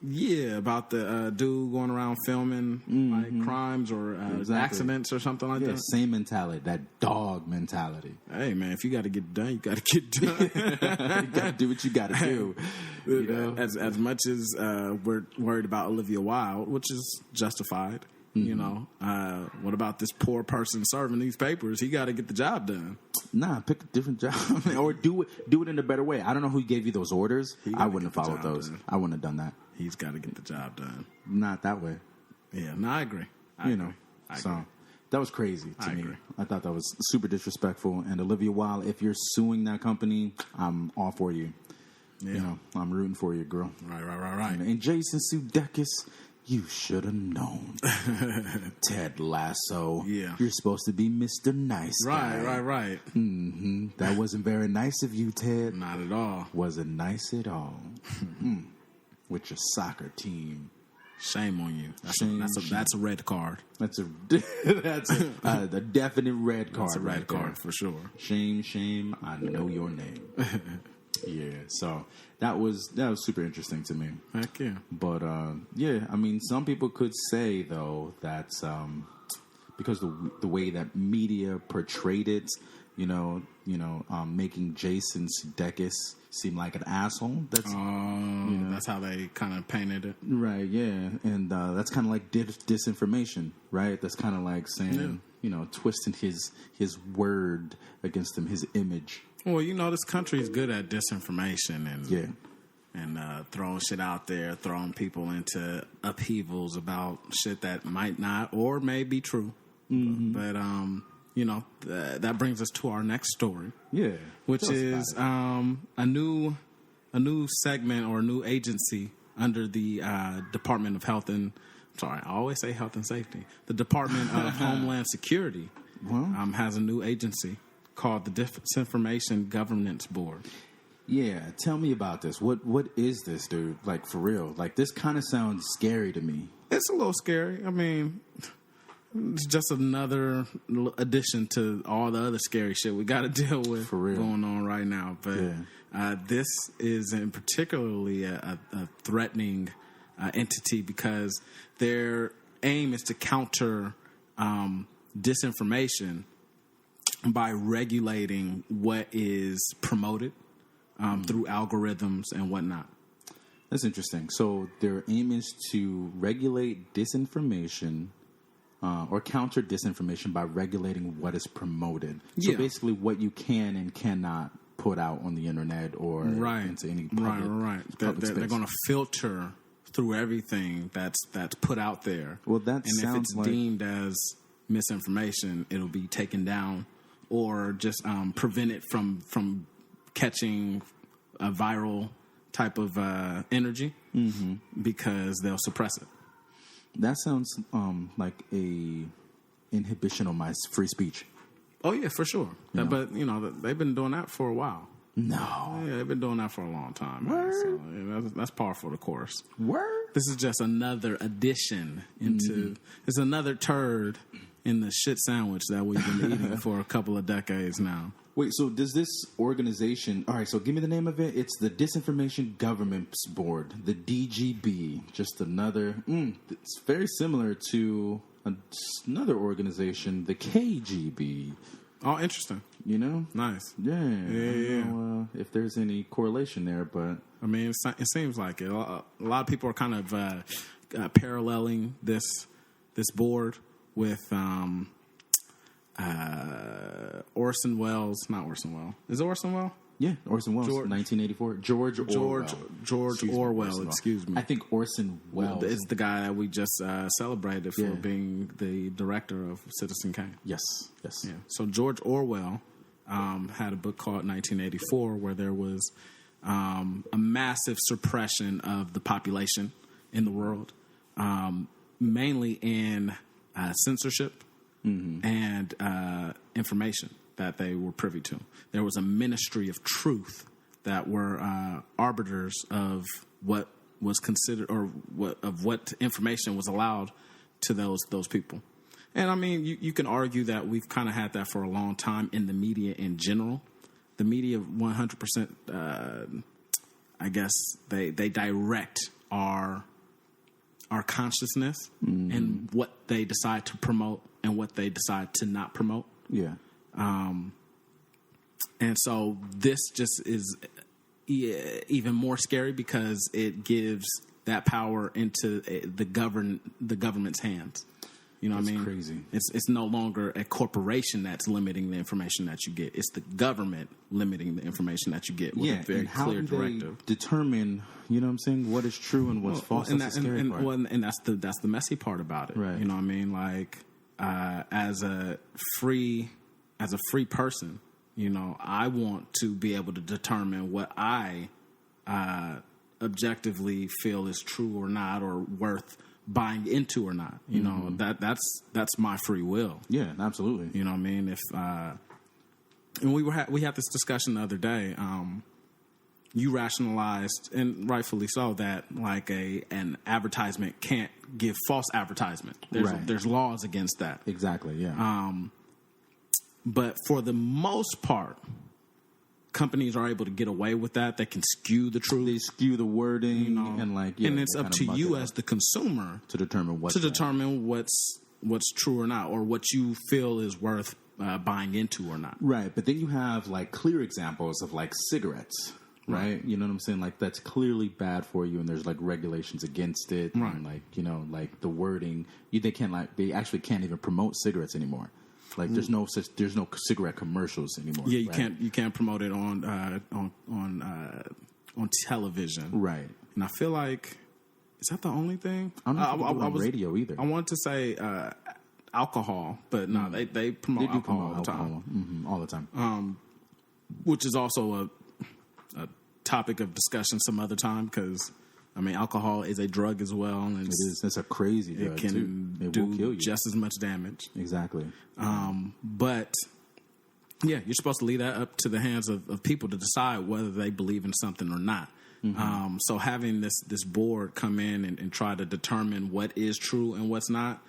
Yeah, about the dude going around filming crimes or accidents or something like that. Same mentality, that dog mentality. Hey, man, if you got to get done, you got to get done. You got to do what you got to do. As much as we're worried about Olivia Wilde, which is justified, what about this poor person serving these papers? He got to get the job done. Nah, pick a different job or do it in a better way. I don't know who gave you those orders. I wouldn't have followed those. I wouldn't have done that. He's got to get the job done. Not that way. Yeah, no, I agree. I agree. That was crazy to me. Agree. I thought that was super disrespectful. And Olivia Wilde, if you're suing that company, I'm all for you. Yeah. I'm rooting for you, girl. Right. And Jason Sudeikis, you should have known. Ted Lasso. Yeah. You're supposed to be Mr. Nice Guy. Right. Mm-hmm. That wasn't very nice of you, Ted. Not at all. Wasn't nice at all. With your soccer team. Shame on you. That's a red card. That's a definite red card. That's a red card for sure. Shame. I know your name. Yeah. So that was super interesting to me. Heck yeah. But some people could say though that because the way that media portrayed it, making Jason Sudeikis seem like an asshole. That's that's how they kind of painted it. Right, yeah. And that's kind of like disinformation, right? That's kind of like saying, twisting his word against him, his image. Well, this country is good at disinformation and throwing shit out there, throwing people into upheavals about shit that might not or may be true. Mm-hmm. But, that brings us to our next story. Yeah. Which is a new segment or a new agency under the Department of Health and... Sorry, I always say Health and Safety. The Department of Homeland Security has a new agency called the Disinformation Governance Board. Yeah, tell me about this. What is this, dude? Like, for real. Like, this kind of sounds scary to me. It's a little scary. I mean, it's just another addition to all the other scary shit we got to deal with for real going on right now. But this is in particularly a threatening entity because their aim is to counter disinformation by regulating what is promoted through algorithms and whatnot. That's interesting. So their aim is to regulate disinformation or counter disinformation by regulating what is promoted. So basically what you can and cannot put out on the internet or into any public, public space. They're going to filter through everything that's put out there. Well, that and if it's deemed as misinformation, it'll be taken down or just prevented from catching a viral type of energy because they'll suppress it. That sounds like a inhibition on my free speech. Oh yeah, for sure. But they've been doing that for a while. No. Yeah, they've been doing that for a long time. Word. So, that's par for the course. Word. This is just another addition into. It's another turd in the shit sandwich that we've been eating for a couple of decades now. Wait, so does this organization... All right, so give me the name of it. It's the Disinformation Governance Board, the DGB. Just another... it's very similar to another organization, the KGB. Oh, interesting. Nice. Yeah. I don't know if there's any correlation there, but... I mean, it seems like it. A lot of people are kind of paralleling this board with... Orson Welles, not Orson Welles. Is it Orson Welles? Yeah, Orson Welles, 1984. George Orwell. Excuse me. I think Orson Welles is the guy that we just celebrated for being the director of Citizen Kane. Yes. Yeah. So George Orwell had a book called 1984 where there was a massive suppression of the population in the world, mainly in censorship and information that they were privy to. There was a ministry of truth that were arbiters of what was considered or what information was allowed to those people. And I mean, you can argue that we've kind of had that for a long time in the media in general. The media 100%, I guess they direct our consciousness and what they decide to promote and what they decide to not promote. Yeah. And so this just is even more scary because it gives that power into the government's hands. You know what I mean? Crazy. It's no longer a corporation that's limiting the information that you get. It's the government limiting the information that you get with a very clear directive. They determine, you know what I'm saying, what is true and what's false. And that's the scary part. And that's the messy part about it. Right. You know what I mean? Like as a free person, I want to be able to determine what I objectively feel is true or not, or worth buying into or not. You know, that's my free will. Yeah, absolutely. You know what I mean? If and we had this discussion the other day. You rationalized, and rightfully so, that like an advertisement can't give false advertisement. There's laws against that. Exactly. Yeah. But for the most part, companies are able to get away with that. They can skew the truth. They skew the wording, and and it's up to you as the consumer to determine what's true or not, or what you feel is worth buying into or not. Right, but then you have like clear examples of like cigarettes, right? You know what I'm saying? Like that's clearly bad for you, and there's like regulations against it, Right. and like like the wording. They actually can't even promote cigarettes anymore. Like there's no cigarette commercials anymore. Yeah, right? you can't promote it on television, Right. And I feel like, is that the only thing? I don't know if you can do it on radio either. I wanted to say alcohol, but no, they promote alcohol all the time. All the time. Which is also a topic of discussion some other time, because I mean, alcohol is a drug as well, and It is. It's a crazy drug, it can too. It do will kill you. just as much damage. Exactly. But yeah, you're supposed to leave that up to the hands of people to decide whether they believe in something or not. So having this board come in and try to determine what is true and what's not,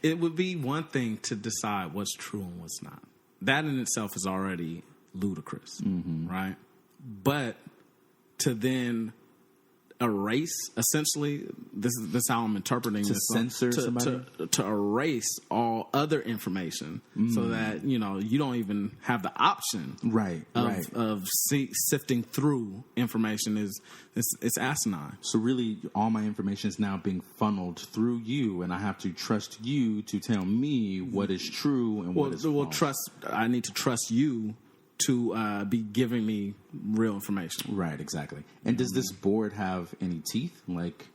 it would be one thing to decide what's true and what's not. That in itself is already ludicrous, right? But to then erase, essentially, this is how I'm interpreting To this. censor somebody? To erase all other information, so that you don't even have the option, Right. of sifting through information it's asinine. So really, all my information is now being funneled through you, and I have to trust you to tell me what is true and what is false. I need to trust you to be giving me real information. Right, exactly. And does this board have any teeth? Like,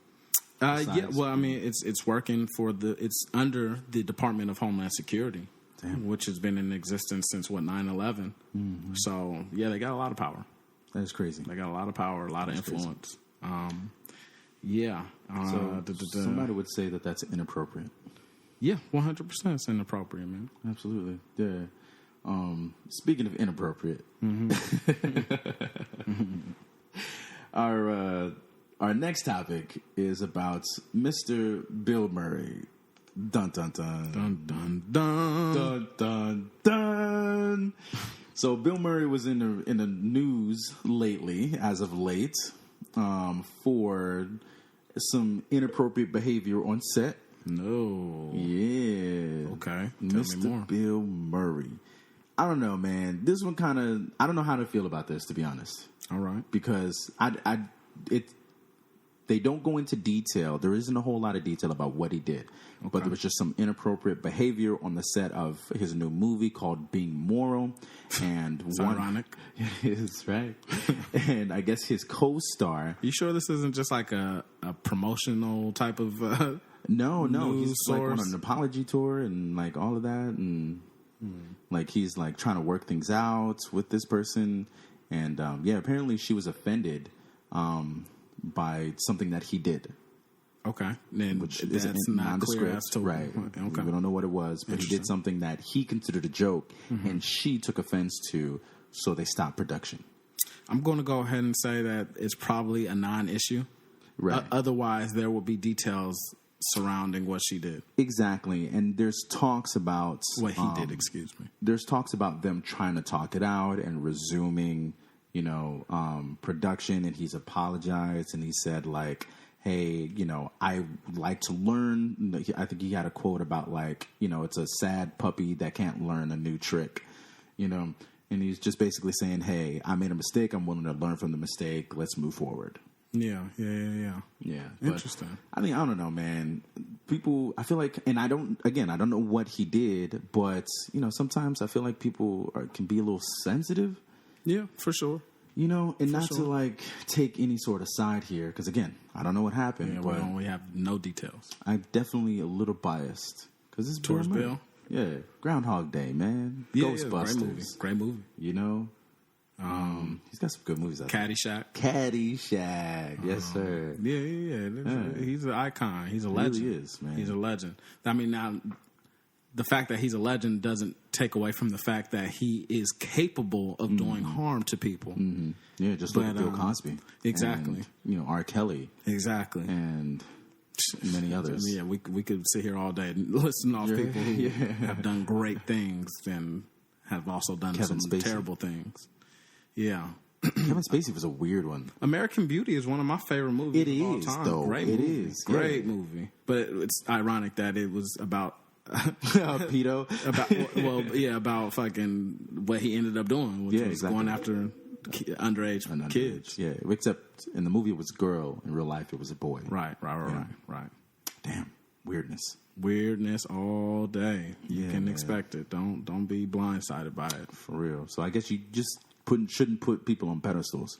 yeah. Well, I mean, it's working it's under the Department of Homeland Security, which has been in existence since 9/11. So yeah, they got a lot of power. that is crazy. They got a lot of power, a lot of influence. Yeah. So somebody would say that that's inappropriate. Yeah, 100% it's inappropriate, man. Absolutely. Yeah. Speaking of inappropriate, our next topic is about Mr. Bill Murray. Dun dun dun Dun dun dun. dun dun dun. So Bill Murray was in the news lately, as of late, for some inappropriate behavior on set. No. Yeah. Okay. Tell Mr. me more. Bill Murray. I don't know, man. This one kind of, I don't know how to feel about this, to be honest. All right. Because they don't go into detail. There isn't a whole lot of detail about what he did. Okay. But there was just some inappropriate behavior on the set of his new movie called Being Moral. And It's ironic. It is, right? And I guess his co-star. You sure this isn't just like a promotional type of No, news he's like on source? an apology tour and like all of that, and like he's like trying to work things out with this person, and yeah, apparently she was offended by something that he did, Okay. Then which that's isn't not clear nondescript, as to right? Okay. We don't know what it was, but he did something that he considered a joke, and she took offense to, so they stopped production. I'm going to go ahead and say that it's probably a non-issue. Right. Otherwise, there will be details surrounding what she did. Exactly, and there's talks about What he did, excuse me. there's talks about them trying to talk it out and resuming, production, and he's apologized and he said like, hey, I like to learn. I think he had a quote about like, it's a sad puppy that can't learn a new trick, and he's just basically saying, hey, I made a mistake. I'm willing to learn from the mistake. Let's move forward. Yeah. Yeah. But, Interesting. I mean, I don't know, man. People, I feel like, and I don't know what he did, but, sometimes I feel like people can be a little sensitive, Yeah, for sure. and not sure. to like take any sort of side here. Because again, I don't know what happened, Yeah, but we have no details. I'm definitely a little biased. Because this is Towards Bill Murray. Bill? Yeah. Groundhog Day, man. Yeah, Ghostbusters. great movie. He's got some good movies out there. Caddyshack. Caddyshack. Yes, sir. Yeah. He's an icon. He's a legend. really is, man. He's a legend. I mean, now, the fact that he's a legend doesn't take away from the fact that he is capable of doing harm to people. Mm-hmm. Yeah, just look at Bill Cosby. Exactly. And, R. Kelly. Exactly. And many others. Yeah, we could sit here all day and listen off people who have done great things and have also done Kevin some Spacey. terrible things. Yeah. Kevin Spacey was a weird one. American Beauty is one of my favorite movies It of all is, time. though. Great It movie. is, Great yeah. movie. But it's ironic that it was about pedo. About fucking what he ended up doing, which was going after underage kids. Yeah, except in the movie it was a girl, in real life it was a boy. Right. Damn, weirdness all day. You can expect it. Don't be blindsided by it. For real. So I guess you just shouldn't put people on pedestals.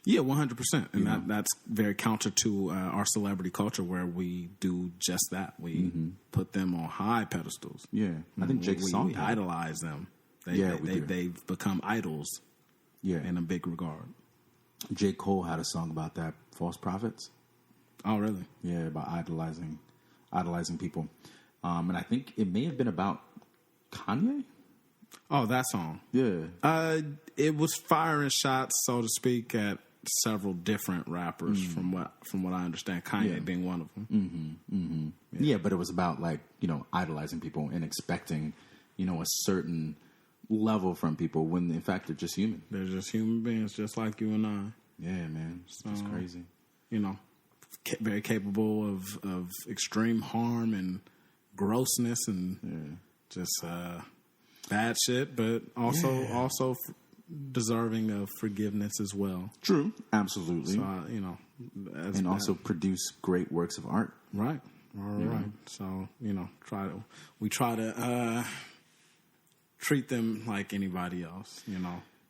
Yeah, 100%. And that's very counter to our celebrity culture, where we do just that. We put them on high pedestals. Yeah, I think Jake Song we idolize them. They've become idols. Yeah, in a big regard. J. Cole had a song about that, False Prophets. Oh, really? Yeah, about idolizing people. And I think it may have been about Kanye. Oh, that song. Yeah. It was firing shots, so to speak, at several different rappers from what I understand, Kanye being one of them. Yeah, but it was about idolizing people and expecting, a certain level from people when in fact they're just human. They're just human beings, just like you and I. Yeah, man. It's just crazy. Very capable of extreme harm and grossness and just bad shit, but also deserving of forgiveness as well. True, absolutely. So and also produce great works of art. Right. Right. So we try to treat them like anybody else.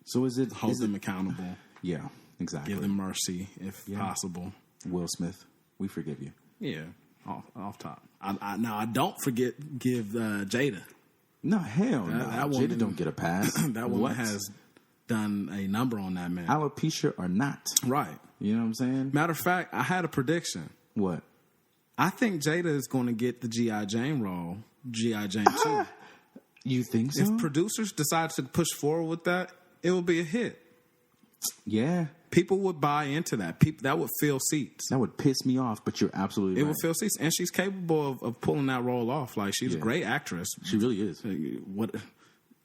So hold them accountable. Yeah, exactly. Give them mercy if possible. Will Smith, we forgive you. Yeah, off top. I don't give Jada. No, hell no. That woman, Jada don't get a pass. That woman has done a number on that man. Alopecia or not. Right. You know what I'm saying? Matter of fact, I had a prediction. What? I think Jada is going to get the G.I. Jane role. G.I. Jane 2. You think so? If producers decide to push forward with that, it will be a hit. Yeah. People would buy into that. That would fill seats. That would piss me off, but you're absolutely right. It would fill seats. And she's capable of pulling that role off. Like, she's a great actress. She really is.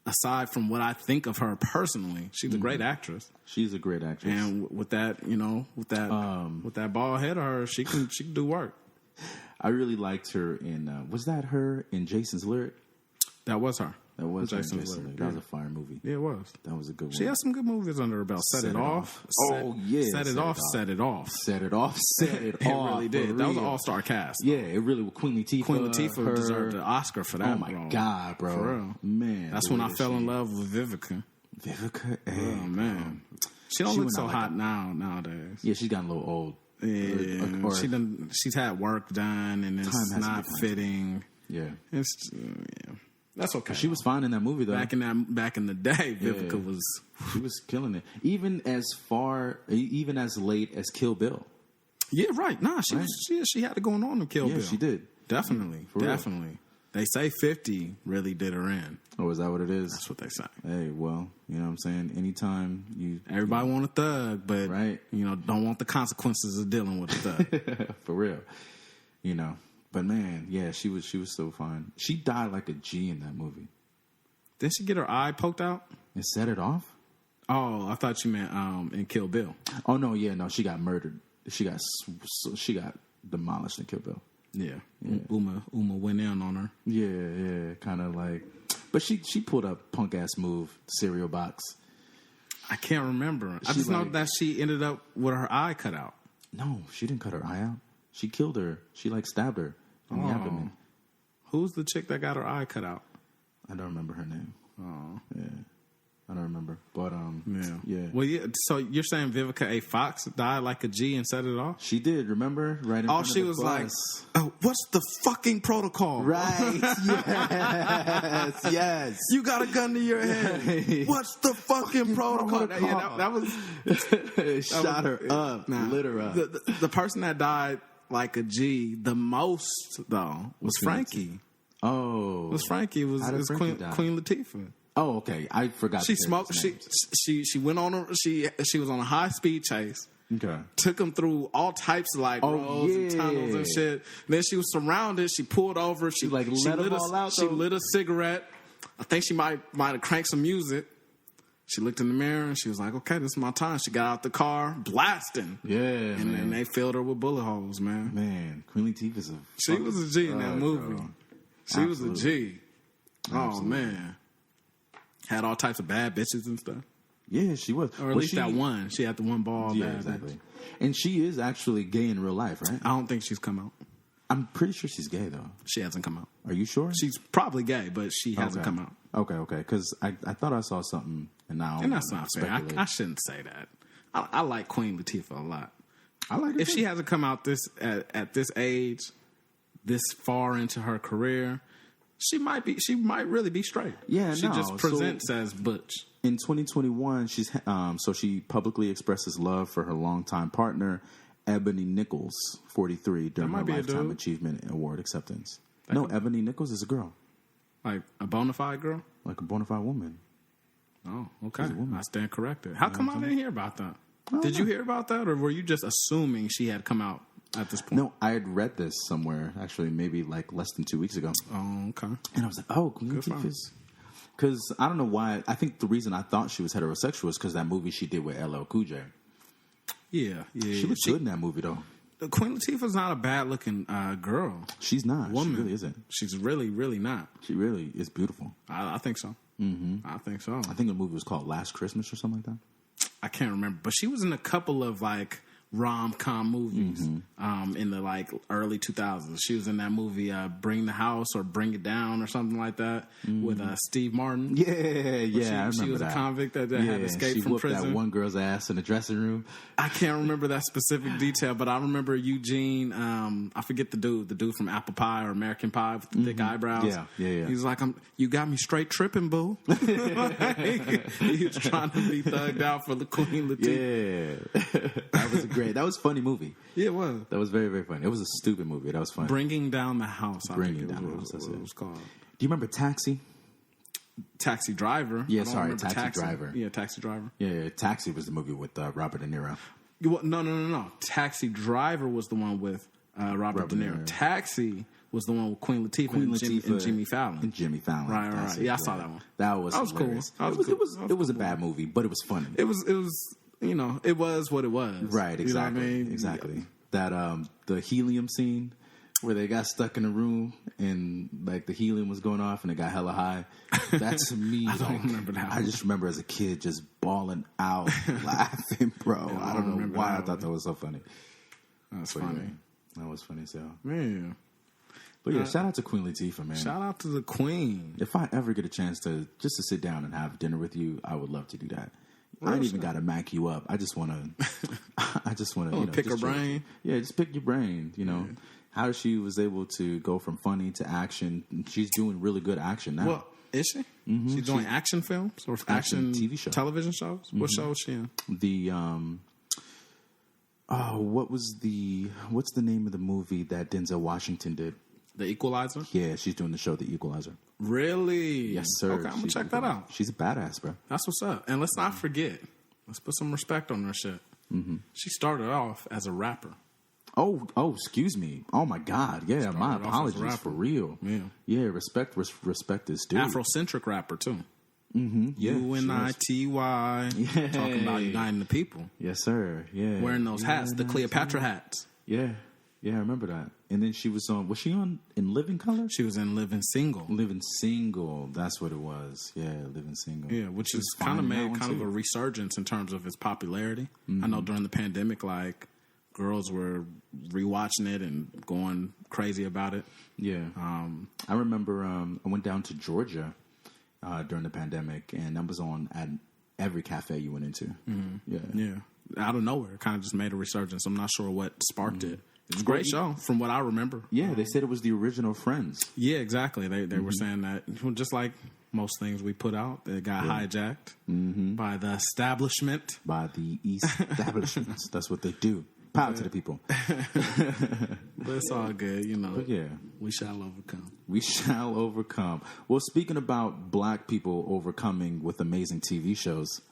Aside from what I think of her personally, she's a great actress. She's a great actress. And with that, with that bald head of hers, she can do work. I really liked her in, was that her in Jason's Lyric? That was her. That was Jason's Lyric. That was a fire movie. Yeah, it was. That was a good one. She has some good movies under her belt. Set It Off. Oh, yeah. Set It Off. Set It Off. It really did. That was an all-star cast. Yeah, it really was. Queen Latifah deserved an Oscar for that. Oh, my God, bro. For real. Man. That's when I fell in love with Vivica. Hey, oh, man. She don't look so hot nowadays. Yeah, she's gotten a little old. Yeah. She's had work done, and it's not fitting. Yeah. That's okay. She was fine in that movie, though. Back in the day, Vivica was... She was killing it. Even as late as Kill Bill. Yeah, right. Nah, she had it going on in Kill Bill. Yeah, she did. Definitely. Definitely. They say 50 really did her in. Oh, is that what it is? That's what they say. Hey, well, you know what I'm saying? Anytime you... Everybody want a thug, but, don't want the consequences of dealing with a thug. For real. But man, yeah, she was so fine. She died like a G in that movie. Didn't she get her eye poked out? And Set It Off? Oh, I thought you meant in Kill Bill. Oh no, she got murdered. She got demolished in Kill Bill. Yeah. Uma went in on her. Yeah, kind of like. But she pulled a punk ass move, cereal box. I can't remember. I just know that she ended up with her eye cut out. No, she didn't cut her eye out. She killed her. She stabbed her in the abdomen. Who's the chick that got her eye cut out? I don't remember her name. Oh, yeah, I don't remember. But yeah. Well, yeah. So you're saying Vivica A. Fox died like a G and Set It Off? She did. Remember, right in front of the was bus. like, "What's the fucking protocol?" Right. Yes. You got a gun to your head. What's the fucking protocol? Yeah, that was shot her up, lit her up. The person that died like a G the most though was Frankie. Oh, was Frankie? Was Queen Latifah? Oh, okay. I forgot. She smoked. She went on. She was on a high speed chase. Okay. Took him through all types of roads and tunnels and shit. Then she was surrounded. She pulled over. She let them all out. She lit a cigarette. I think she might have cranked some music. She looked in the mirror and she was like, "Okay, this is my time." She got out the car, blasting. Yeah, and then they filled her with bullet holes, man. Man, Queen Latifah she was a G in that movie. Girl. She was a G. Oh, man. Had all types of bad bitches and stuff. Yeah, she was. Or at least that one. She had the one ball. Yeah, exactly. And she is actually gay in real life, right? I don't think she's come out. I'm pretty sure she's gay, though. She hasn't come out. Are you sure? She's probably gay, but she hasn't come out. Okay. Because I thought I saw something, and now and that's not fair. I shouldn't say that. I like Queen Latifah a lot. I like her if too. she hasn't come out at this age, this far into her career, she might really be straight. Yeah, she just presents as butch. In 2021, she publicly expresses love for her longtime partner, Ebony Nichols, 43, during her Lifetime Achievement Award acceptance. Ebony Nichols is a girl. Like a bona fide girl? Like a bona fide woman. Oh, okay. I stand corrected. How come I didn't hear about that? Did you hear about that, or were you just assuming she had come out at this point? No, I had read this somewhere, actually, maybe like less than 2 weeks ago. Oh, okay. And I was like, oh, Queen Latifah's... Because I don't know why. I think the reason I thought she was heterosexual is because that movie she did with LL Cool J. Yeah. She looked good in that movie, though. Queen Latifah's not a bad-looking girl. She's not. Woman. She really isn't. She's really, really not. She really is beautiful. I think so. Mm-hmm. I think so. I think the movie was called Last Christmas or something like that. I can't remember. But she was in a couple of, like, rom-com movies in the, like, early 2000s. She was in that movie Bring the House or Bring It Down or something like that with Steve Martin. Yeah, I remember She was that. a convict that had escaped from prison. She whooped that one girl's ass in the dressing room. I can't remember that specific detail, but I remember Eugene, I forget the dude from Apple Pie or American Pie with the thick eyebrows. Yeah. He's like, you got me straight tripping, boo. He was trying to be thugged out for the Queen Latifah. Yeah. That was a funny movie. Yeah, it was. That was very, very funny. It was a stupid movie. That was funny. Bringing Down the House. Bringing Down the House. That's what it was called. Do you remember Taxi? Taxi Driver. Yeah, sorry, Taxi Driver. Yeah, Taxi Driver. Yeah, Taxi was the movie with Robert De Niro. No. Taxi Driver was the one with Robert De Niro. Taxi was the one with Queen Latifah, and Jimmy Fallon. And Jimmy Fallon. Right. Yeah, I saw that one. That was hilarious. Cool. It was a bad movie, but it was funny. It was. It was what it was. Right, exactly. You know what I mean? Exactly. That the helium scene where they got stuck in a room and like the helium was going off and it got hella high. That to me, I don't remember that. I just remember as a kid just bawling out, laughing, bro. Yeah, I don't know why I thought that was so funny. That's funny. That was funny as hell. Man. But yeah, shout out to Queen Latifah, man. Shout out to the Queen. If I ever get a chance to sit down and have dinner with you, I would love to do that. I ain't even got to mac you up. I just want to. Pick her brain. Yeah, just pick your brain. How she was able to go from funny to action. She's doing really good action now. Well, is she? Mm-hmm. She's doing action films or action TV shows, television shows. Mm-hmm. What show is she in? What's the name of the movie that Denzel Washington did? The Equalizer? Yeah, she's doing the show The Equalizer. Really? Yes, sir. Okay, I'm going to check that out. She's a badass, bro. That's what's up. And let's not forget. Let's put some respect on her shit. Mm-hmm. She started off as a rapper. Oh, excuse me. Oh, my God. Yeah, my apologies for real. Yeah, respect is due. Afrocentric rapper, too. Mm-hmm. Yeah, UNITY. Talking about uniting the people. Yes, sir. Yeah. Wearing those hats, the Cleopatra hats. Yeah, I remember that. And then she was she on In Living Color? She was in Living Single. Living Single, that's what it was. Yeah, Living Single. Yeah, which is kind of made kind of a resurgence in terms of its popularity. Mm-hmm. I know during the pandemic, like, girls were rewatching it and going crazy about it. Yeah. I remember I went down to Georgia during the pandemic, and that was on at every cafe you went into. Mm-hmm. Yeah. Out of nowhere, it kind of just made a resurgence. I'm not sure what sparked it. It's a great show, from what I remember. Yeah, they said it was the original Friends. Yeah, exactly. They were saying that, just like most things we put out, they got hijacked by the establishment. By the establishments. That's what they do. Power to the people. But it's all good, But yeah. We shall overcome. We shall overcome. Well, speaking about black people overcoming with amazing TV shows,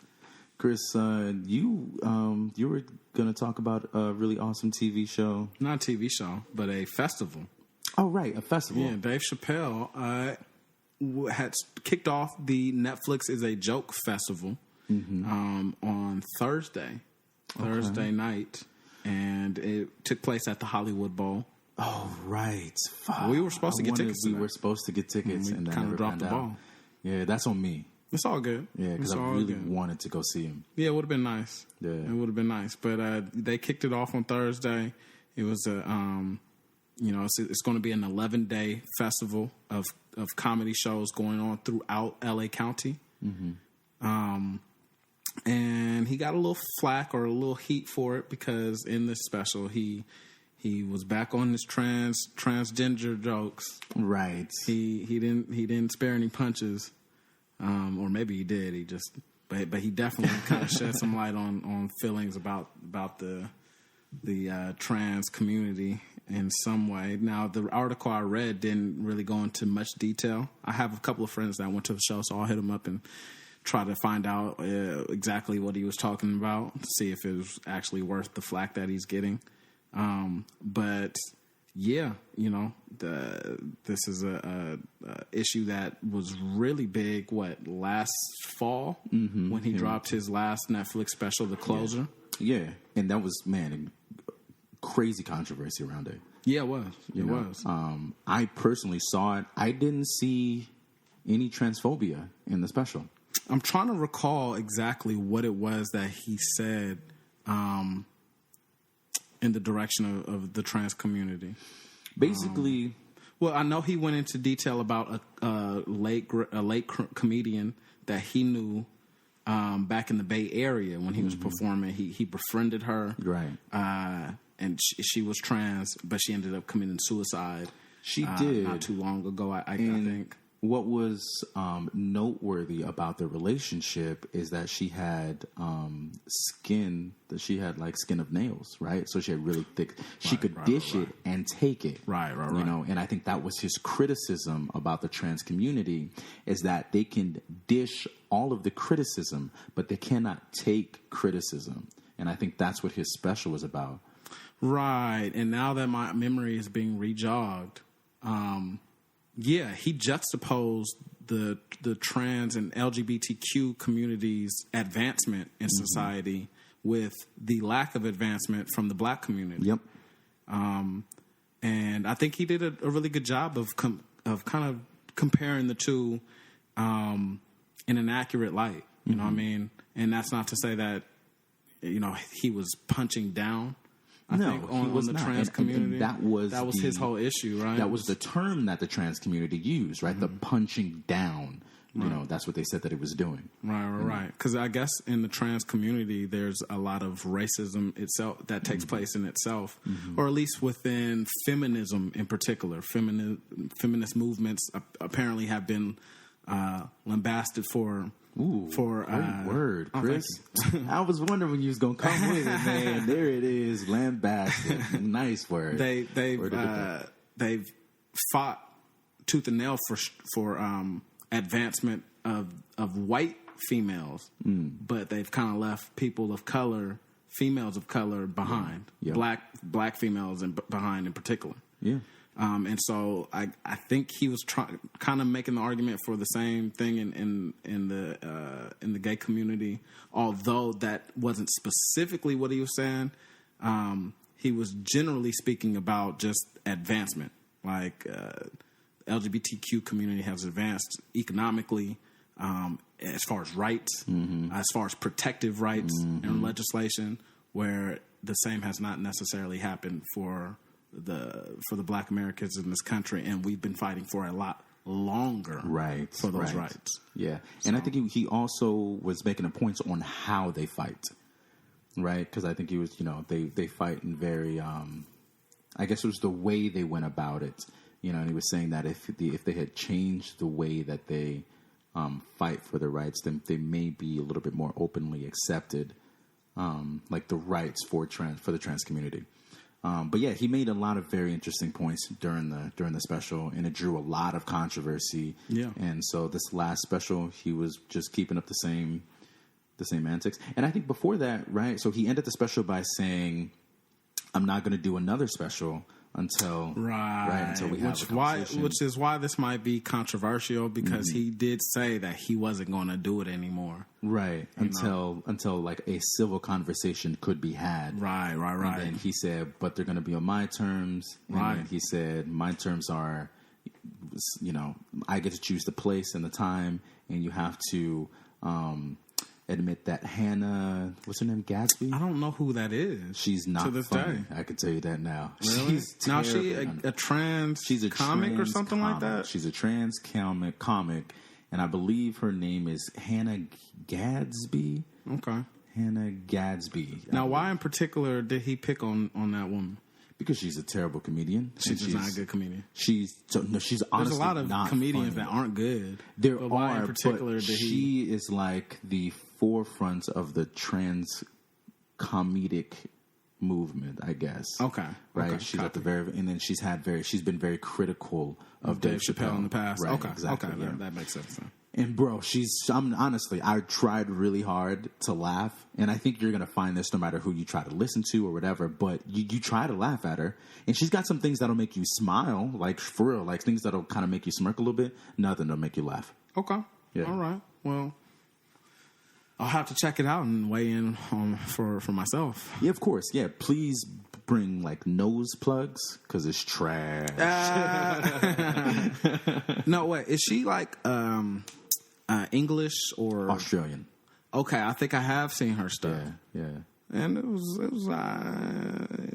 Chris, you were going to talk about a really awesome TV show. Not a TV show, but a festival. Oh, right, a festival. Yeah, Dave Chappelle had kicked off the Netflix is a Joke Festival on Thursday night, and it took place at the Hollywood Bowl. Oh, right. Fuck. We were supposed to get tickets. We were supposed to get tickets, and then kind of dropped the ball. Yeah, that's on me. It's all good. Yeah, because I really wanted to go see him. Yeah, it would have been nice. Yeah, it would have been nice. But they kicked it off on Thursday. It was it's going to be an 11-day festival of comedy shows going on throughout LA County. Mm-hmm. And he got a little flack or a little heat for it because in this special he was back on his transgender jokes. Right. He didn't spare any punches. Or maybe he did. He just, but he definitely kind of shed some light on feelings about the trans community in some way. Now, the article I read didn't really go into much detail. I have a couple of friends that went to the show, so I'll hit them up and try to find out exactly what he was talking about, see if it was actually worth the flack that he's getting. But yeah, this is a issue that was really big. Last fall when he dropped his last Netflix special, The Closer. Yeah, and that was crazy controversy around it. Yeah, it was. It was. I personally saw it. I didn't see any transphobia in the special. I'm trying to recall exactly what it was that he said in the direction of the trans community. Basically, well, I know he went into detail about a late comedian that he knew back in the Bay Area when he was performing. He befriended her, right? And she was trans, but she ended up committing suicide. She did not too long ago. I think. What was noteworthy about the relationship is that she had skin. That she had like skin of nails, right? So she had really thick. She could dish it and take it, right. And I think that was his criticism about the trans community is that they can dish all of the criticism, but they cannot take criticism. And I think that's what his special was about. Right. And now that my memory is being rejogged, yeah, he juxtaposed the trans and LGBTQ community's advancement in society with the lack of advancement from the black community. Yep. And I think he did a really good job of kind of comparing the two in an accurate light. You know what I mean? And that's not to say that he was punching down. I think on the trans community. And that was his whole issue, right? That was the term that the trans community used, right? The punching down. Right. That's what they said that it was doing. Right. Because I guess in the trans community, there's a lot of racism itself that takes place in itself, or at least within feminism in particular. Feminist movements apparently have been lambasted for. Ooh, great word, Chris. I was wondering when you was gonna come with it, man. There it is, lambasted. Nice word. They've fought tooth and nail for advancement of white females, but they've kind of left people of color, females of color behind. Yeah. Black females behind in particular. Yeah. And so I think he was kind of making the argument for the same thing in the gay community, although that wasn't specifically what he was saying. He was generally speaking about just advancement, like LGBTQ community has advanced economically, as far as rights, as far as protective rights and legislation, where the same has not necessarily happened for the Black Americans in this country, and we've been fighting for a lot longer for those rights. Yeah, and I think he also was making a point on how they fight, right? Because I think he was, they fight in very, I guess it was the way they went about it, and he was saying that if they had changed the way that they fight for their rights, then they may be a little bit more openly accepted, like the rights for the trans community. But yeah, he made a lot of very interesting points during the special, and it drew a lot of controversy. Yeah. And so this last special, he was just keeping up the same antics. And I think before that, right? So he ended the special by saying, "I'm not going to do another special until Right. until we have a conversation. Which is why this might be controversial, because he did say that he wasn't going to do it anymore. Right. Until like a civil conversation could be had. Right. And then he said, but they're going to be on my terms. And Right. then he said, my terms are, I get to choose the place and the time, and you have to admit that Hannah, what's her name, Gadsby? I don't know who that is. She's not to this funny. day. I can tell you that now. Really? She's Now she terribly a trans She's a comic trans or something comic. like that? She's a trans comic, and I believe her name is Hannah Gadsby. Okay. Hannah Gadsby. Now, why in particular did he pick on that woman? Because she's a terrible comedian. She's just not a good comedian. She's honestly There's a lot of not comedians funny. that aren't good. There but why are, in particular but did she is like the forefront of the trans comedic movement, I guess. Okay. Right. Okay. She's at the very, and then she's been very critical of Dave Chappelle in the past? Right, Okay. exactly. Okay. Yeah. That makes sense then. And bro, honestly, I tried really hard to laugh, and I think you're gonna find this no matter who you try to listen to or whatever. But you try to laugh at her, and she's got some things that'll make you smile, like for real, like things that'll kind of make you smirk a little bit. Nothing that'll make you laugh. Okay. Yeah. All right. Well, I'll have to check it out and weigh in for myself. Yeah, of course. Yeah, please bring like nose plugs because it's trash. No, wait. Is she like English or Australian? Okay, I think I have seen her stuff. Yeah. And it was.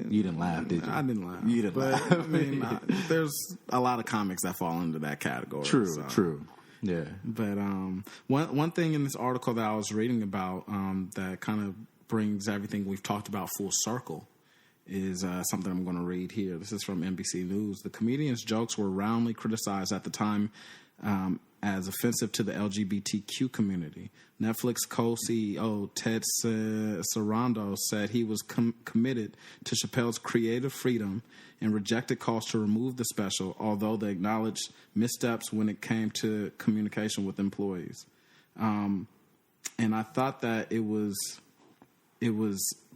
You didn't laugh, did you? I didn't laugh. You didn't laugh. I mean, there's a lot of comics that fall into that category. True. Yeah. But one thing in this article that I was reading about that kind of brings everything we've talked about full circle is something I'm going to read here. This is from NBC News. The comedian's jokes were roundly criticized at the time as offensive to the LGBTQ community. Netflix co-CEO Ted Sarandos said he was committed to Chappelle's creative freedom and rejected calls to remove the special, although they acknowledged missteps when it came to communication with employees. And I thought that it was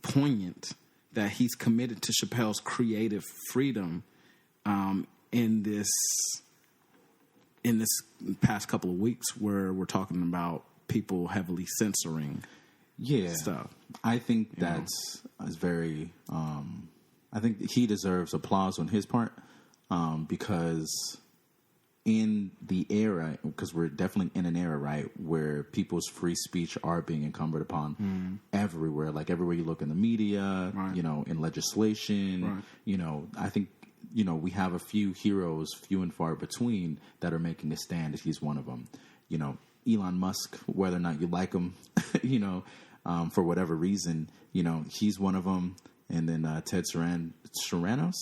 poignant that he's committed to Chappelle's creative freedom in this past couple of weeks where we're talking about people heavily censoring stuff. I think that's very. I think he deserves applause on his part because in the era, because we're definitely in an era, right, where people's free speech are being encumbered upon everywhere. Like everywhere you look in the media, right. In legislation, right. I think. We have a few heroes, few and far between, that are making a stand. He's one of them. Elon Musk, whether or not you like him, for whatever reason, he's one of them. And then Ted Sarandos,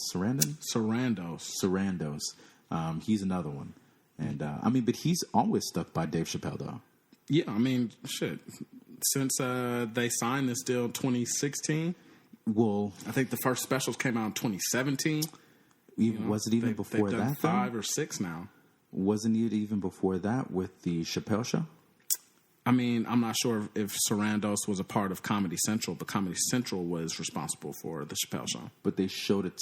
he's another one. And but he's always stuck by Dave Chappelle, though. Yeah, I mean, shit. Since they signed this deal in 2016, well, I think the first specials came out in 2017. Was it even before they've done that? 5 or 6 now. Wasn't it even before that with the Chappelle Show? I mean, I'm not sure if Sarandos was a part of Comedy Central, but Comedy Central was responsible for the Chappelle Show. But they sold it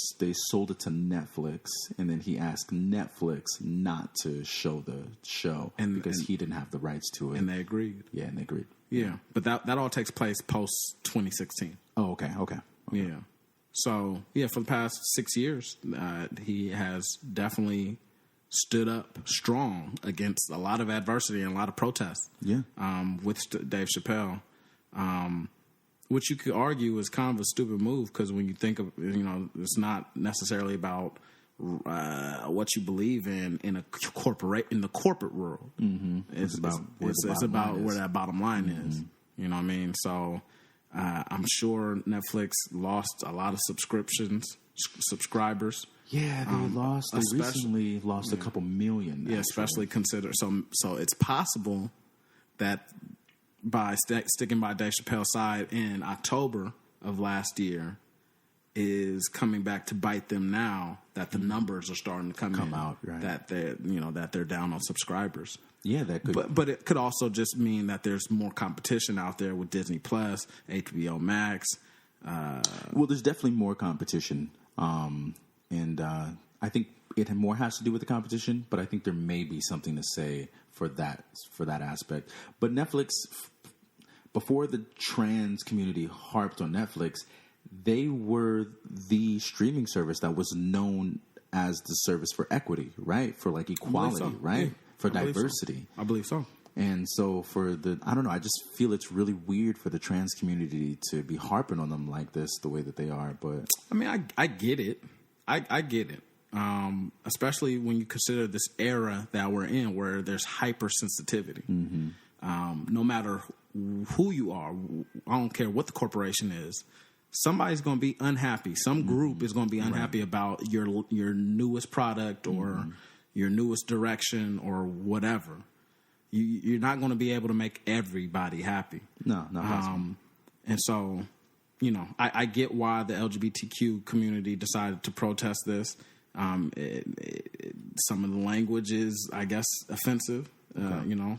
to Netflix, and then he asked Netflix not to show the show because he didn't have the rights to it. And they agreed. Yeah, and they agreed. Yeah, but that all takes place post 2016. Oh, okay. Yeah. So, for the past 6 years, he has definitely stood up strong against a lot of adversity and a lot of protests. Yeah. With Dave Chappelle, which you could argue is kind of a stupid move because when you think of, it's not necessarily about what you believe in the corporate world. Mm-hmm. It's about where that bottom line is. You know what I mean? So. I'm sure Netflix lost a lot of subscribers. Yeah, they recently lost a couple million. Yeah, especially consider so it's possible that by sticking by Dave Chappelle's side in October of last year is coming back to bite them now that the numbers are starting to come out, right. that they're down on subscribers. Yeah, that could. But it could also just mean that there's more competition out there with Disney Plus, HBO Max. Well, there's definitely more competition. And I think it more has to do with the competition, but I think there may be something to say for that aspect. But Netflix, before the trans community harped on Netflix, they were the streaming service that was known as the service for equity, right? For like equality, right? Yeah, for diversity. I believe so. And so I don't know, I just feel it's really weird for the trans community to be harping on them like this, the way that they are. But I mean, I get it. I get it. Especially when you consider this era that we're in where there's hypersensitivity. Mm-hmm. No matter who you are, I don't care what the corporation is, somebody's going to be unhappy. Some group is going to be unhappy about your newest product or your newest direction or whatever. You're not going to be able to make everybody happy. No, not possible. And so, you know, I get why the LGBTQ community decided to protest this. Some of the language is, I guess, offensive. Okay. You know.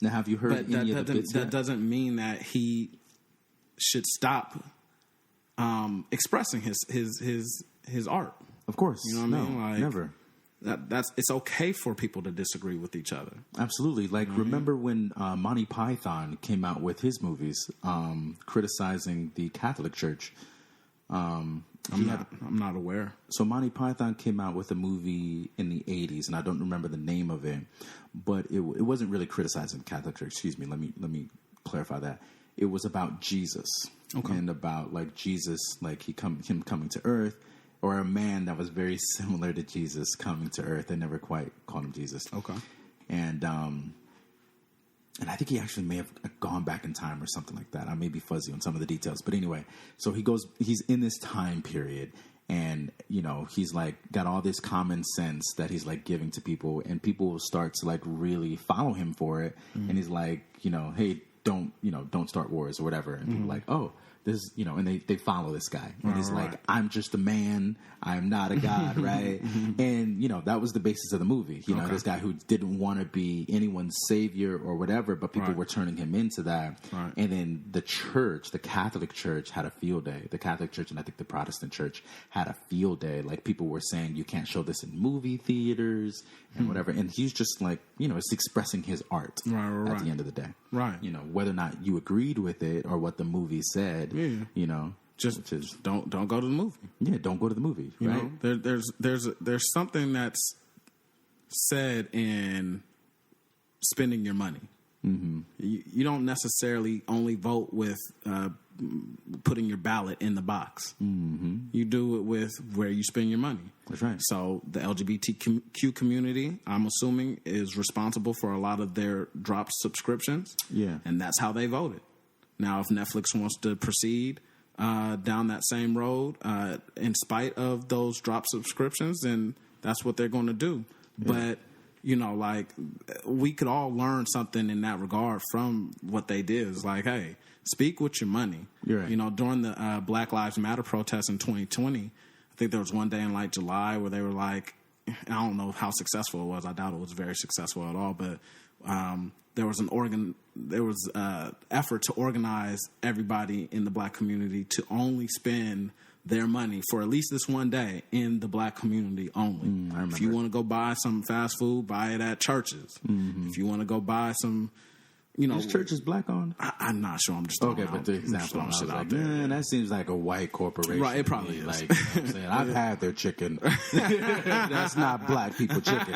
Now, have you heard any of the bits yet? That doesn't mean that he should stop expressing his art. Of course, you know what I mean. Like, never. It's okay for people to disagree with each other. Absolutely. Like, remember when Monty Python came out with his movies criticizing the Catholic Church? I'm not aware. So Monty Python came out with a movie in the 80s, and I don't remember the name of it, but it wasn't really criticizing the Catholic Church. Excuse me. Let me clarify that. It was about Jesus, and about like Jesus, like him coming to Earth, or a man that was very similar to Jesus coming to Earth. They never quite called him Jesus. Okay. And I think he actually may have gone back in time or something like that. I may be fuzzy on some of the details. But anyway, so he's in this time period, and, you know, he's like got all this common sense that he's like giving to people, and people will start to like really follow him for it. Mm-hmm. And he's like, you know, hey, don't start wars or whatever. And people are like, oh, this, you know, and they follow this guy. And he's like, I'm just a man. I'm not a god, right? And, you know, that was the basis of the movie. You know, this guy who didn't want to be anyone's savior or whatever, but people were turning him into that. Right. And then the church, the Catholic Church, had a field day. The Catholic Church and I think the Protestant Church had a field day. Like, people were saying, you can't show this in movie theaters and whatever. And he's just like, you know, it's expressing his art at the end of the day. Right. You know, whether or not you agreed with it or what the movie said, you know. Just don't go to the movie. Yeah, don't go to the movie. You right? know, there's something that's said in spending your money. Mm-hmm. You don't necessarily only vote with putting your ballot in the box. Mm-hmm. You do it with where you spend your money. That's right. So the LGBTQ community, I'm assuming, is responsible for a lot of their dropped subscriptions. Yeah, and that's how they voted. Now, if Netflix wants to proceed down that same road, in spite of those drop subscriptions, then that's what they're going to do. Yeah. But, you know, like, we could all learn something in that regard from what they did. It's like, hey, speak with your money. Right. You know, during the Black Lives Matter protests in 2020, I think there was one day in, like, July where they were like, I don't know how successful it was. I doubt it was very successful at all, but there was effort to organize everybody in the black community to only spend their money for at least this one day in the black community only. If you want to go buy some fast food, buy it at churches. Mm-hmm. If you want to go buy some, you know, is churches black owned? I'm not sure. I'm just throwing but the example, I was like, man, that seems like a white corporation. Right, it probably is. Like, you know what I'm saying, I've had their chicken. That's not black people chicken.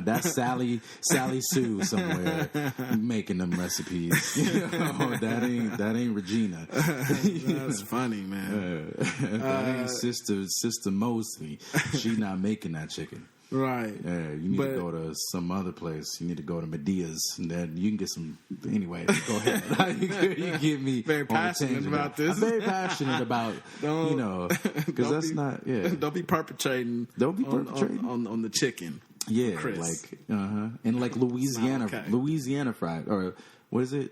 That's Sally Sue somewhere making them recipes. You know, that ain't Regina. That's funny, man. That ain't Sister Mosley. She not making that chicken. Right. Yeah, you need to go to some other place. You need to go to Medea's, and then you can get some. Anyway, go ahead. you get me very passionate about this. I'm very passionate about, you know, because that's not. Yeah. Don't be perpetrating. Don't be perpetrating on the chicken. Yeah, Chris. like and like Louisiana fried, or what is it?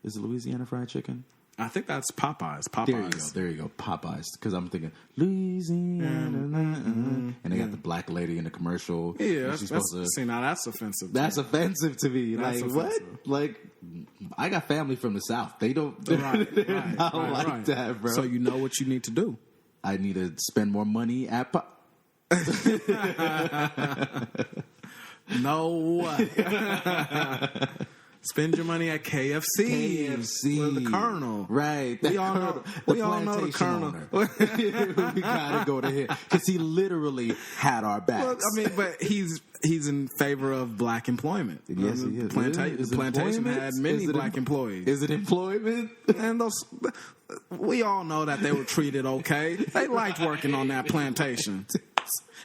Is it Louisiana fried chicken? I think that's Popeyes. There you go. Popeyes. Because I'm thinking Louisiana, and they got the black lady in the commercial. Yeah, see, now that's offensive. That's offensive to me. That's like offensive. What? Like, I got family from the South. They don't. Right, Like that, bro. So you know what you need to do. I need to spend more money at. No. Spend your money at KFC. With the Colonel. Right. We all know the Colonel. We gotta go to him because he literally had our backs. Well, I mean, but he's in favor of black employment. Yes, he is. The plantation had many black employees. Is it employment? And we all know that they were treated okay. They liked working on that plantation.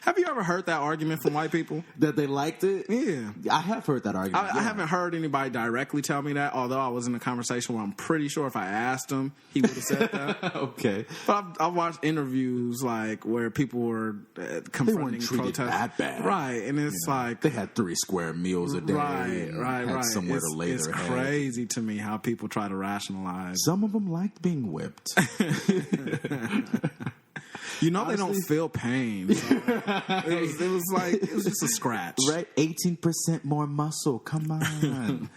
Have you ever heard that argument from white people? That they liked it? Yeah. I have heard that argument. I haven't heard anybody directly tell me that, although I was in a conversation where I'm pretty sure if I asked him, he would have said that. Okay. But I've watched interviews like where people were confronting treated protests. that bad. Right. And it's like... They had 3 square meals a day. Right. Had somewhere to lay it's their head. crazy to me how people try to rationalize. Some of them liked being whipped. You know, honestly, they don't feel pain. So it was just a scratch. Right? 18% more muscle. Come on.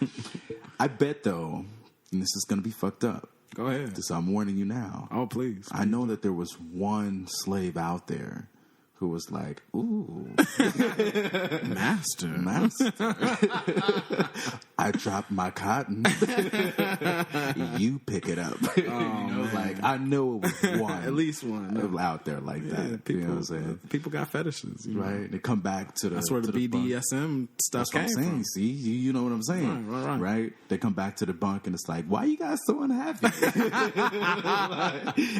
I bet, though, and this is going to be fucked up. Go ahead. So I'm warning you now. Oh, please. I know that there was one slave out there who was like, ooh. Master. I dropped my cotton. You pick it up. Like, I know it was one. At least one. Out there like that. People, you know what I'm saying? People got fetishes. Right. They come back to the... That's where the BDSM stuff came from. See, you know what I'm saying. Right. They come back to the bunk and it's like, why you guys so unhappy?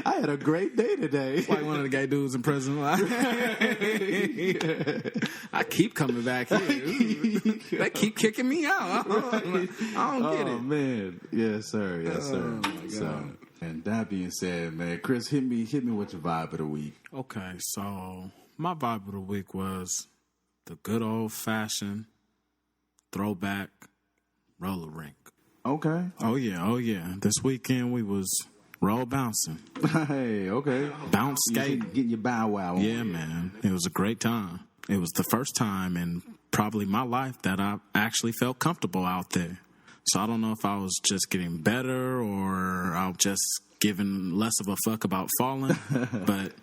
I had a great day today. It's like one of the gay dudes in prison. I keep coming back here. They keep kicking me out. I don't get it. Oh man, yes sir. Oh, my God. So, and that being said, man, Chris, hit me with your vibe of the week. Okay, so my vibe of the week was the good old fashioned throwback roller rink. Okay. Oh yeah. This weekend we was roll bouncing. Hey, okay. Bounce skating. Getting your bow wow on. Yeah, man. It was a great time. It was the first time in probably my life that I actually felt comfortable out there. So I don't know if I was just getting better or I was just giving less of a fuck about falling. But,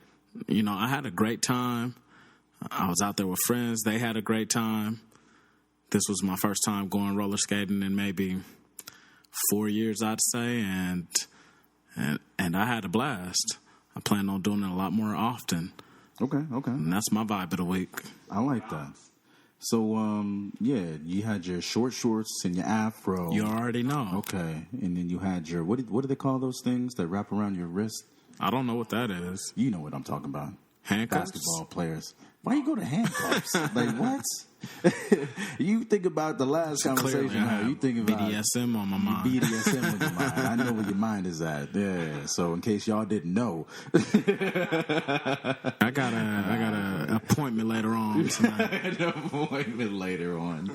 you know, I had a great time. I was out there with friends. They had a great time. This was my first time going roller skating in maybe 4 years, I'd say. And I had a blast. I plan on doing it a lot more often. Okay. And that's my vibe of the week. I like that. So, you had your short shorts and your afro. You already know. Okay. And then you had your, what do they call those things that wrap around your wrist? I don't know what that is. You know what I'm talking about. Handcuffs? Basketball players. Why you go to handcuffs? Like, what? You think about the last conversation. Clearly, you think about BDSM on my mind. BDSM on your mind. I know where your mind is at. Yeah. So in case y'all didn't know, I got a appointment later on tonight. An appointment later on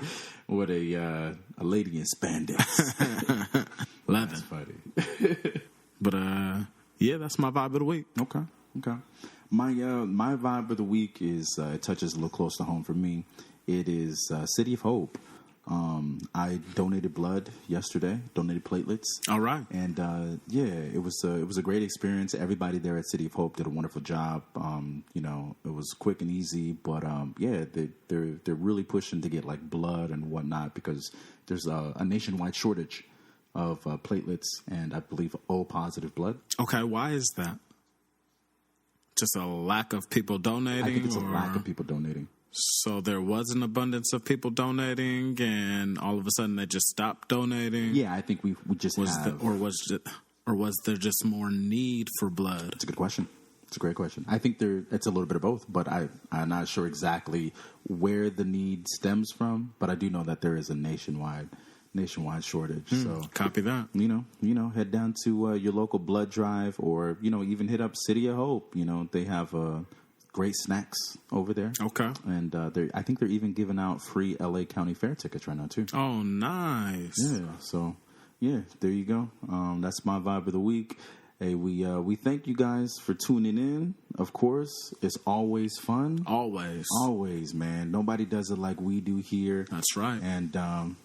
with a lady in spandex. Levin. That's funny. But that's my vibe of the week. Okay. My vibe of the week is it touches a little close to home for me. It is City of Hope. I donated blood yesterday, donated platelets. All right. And it was a great experience. Everybody there at City of Hope did a wonderful job. It was quick and easy, but they're really pushing to get like blood and whatnot because there's a nationwide shortage of platelets and I believe O positive blood. Okay, why is that? Just a lack of people donating? I think it's a lack of people donating. So there was an abundance of people donating, and all of a sudden they just stopped donating. Yeah, I think we just was there just more need for blood? It's a good question. It's a great question. I think it's a little bit of both, but I'm not sure exactly where the need stems from. But I do know that there is a nationwide shortage. So copy that. Head down to your local blood drive, or even hit up City of Hope. They have great snacks over there. Okay. And I think they're even giving out free LA County Fair tickets right now too. Oh, nice. Yeah. So there you go. That's my vibe of the week. Hey, we thank you guys for tuning in. Of course, it's always fun. Always, man. Nobody does it like we do here. That's right. And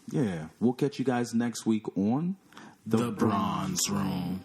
we'll catch you guys next week on The Bronze Room.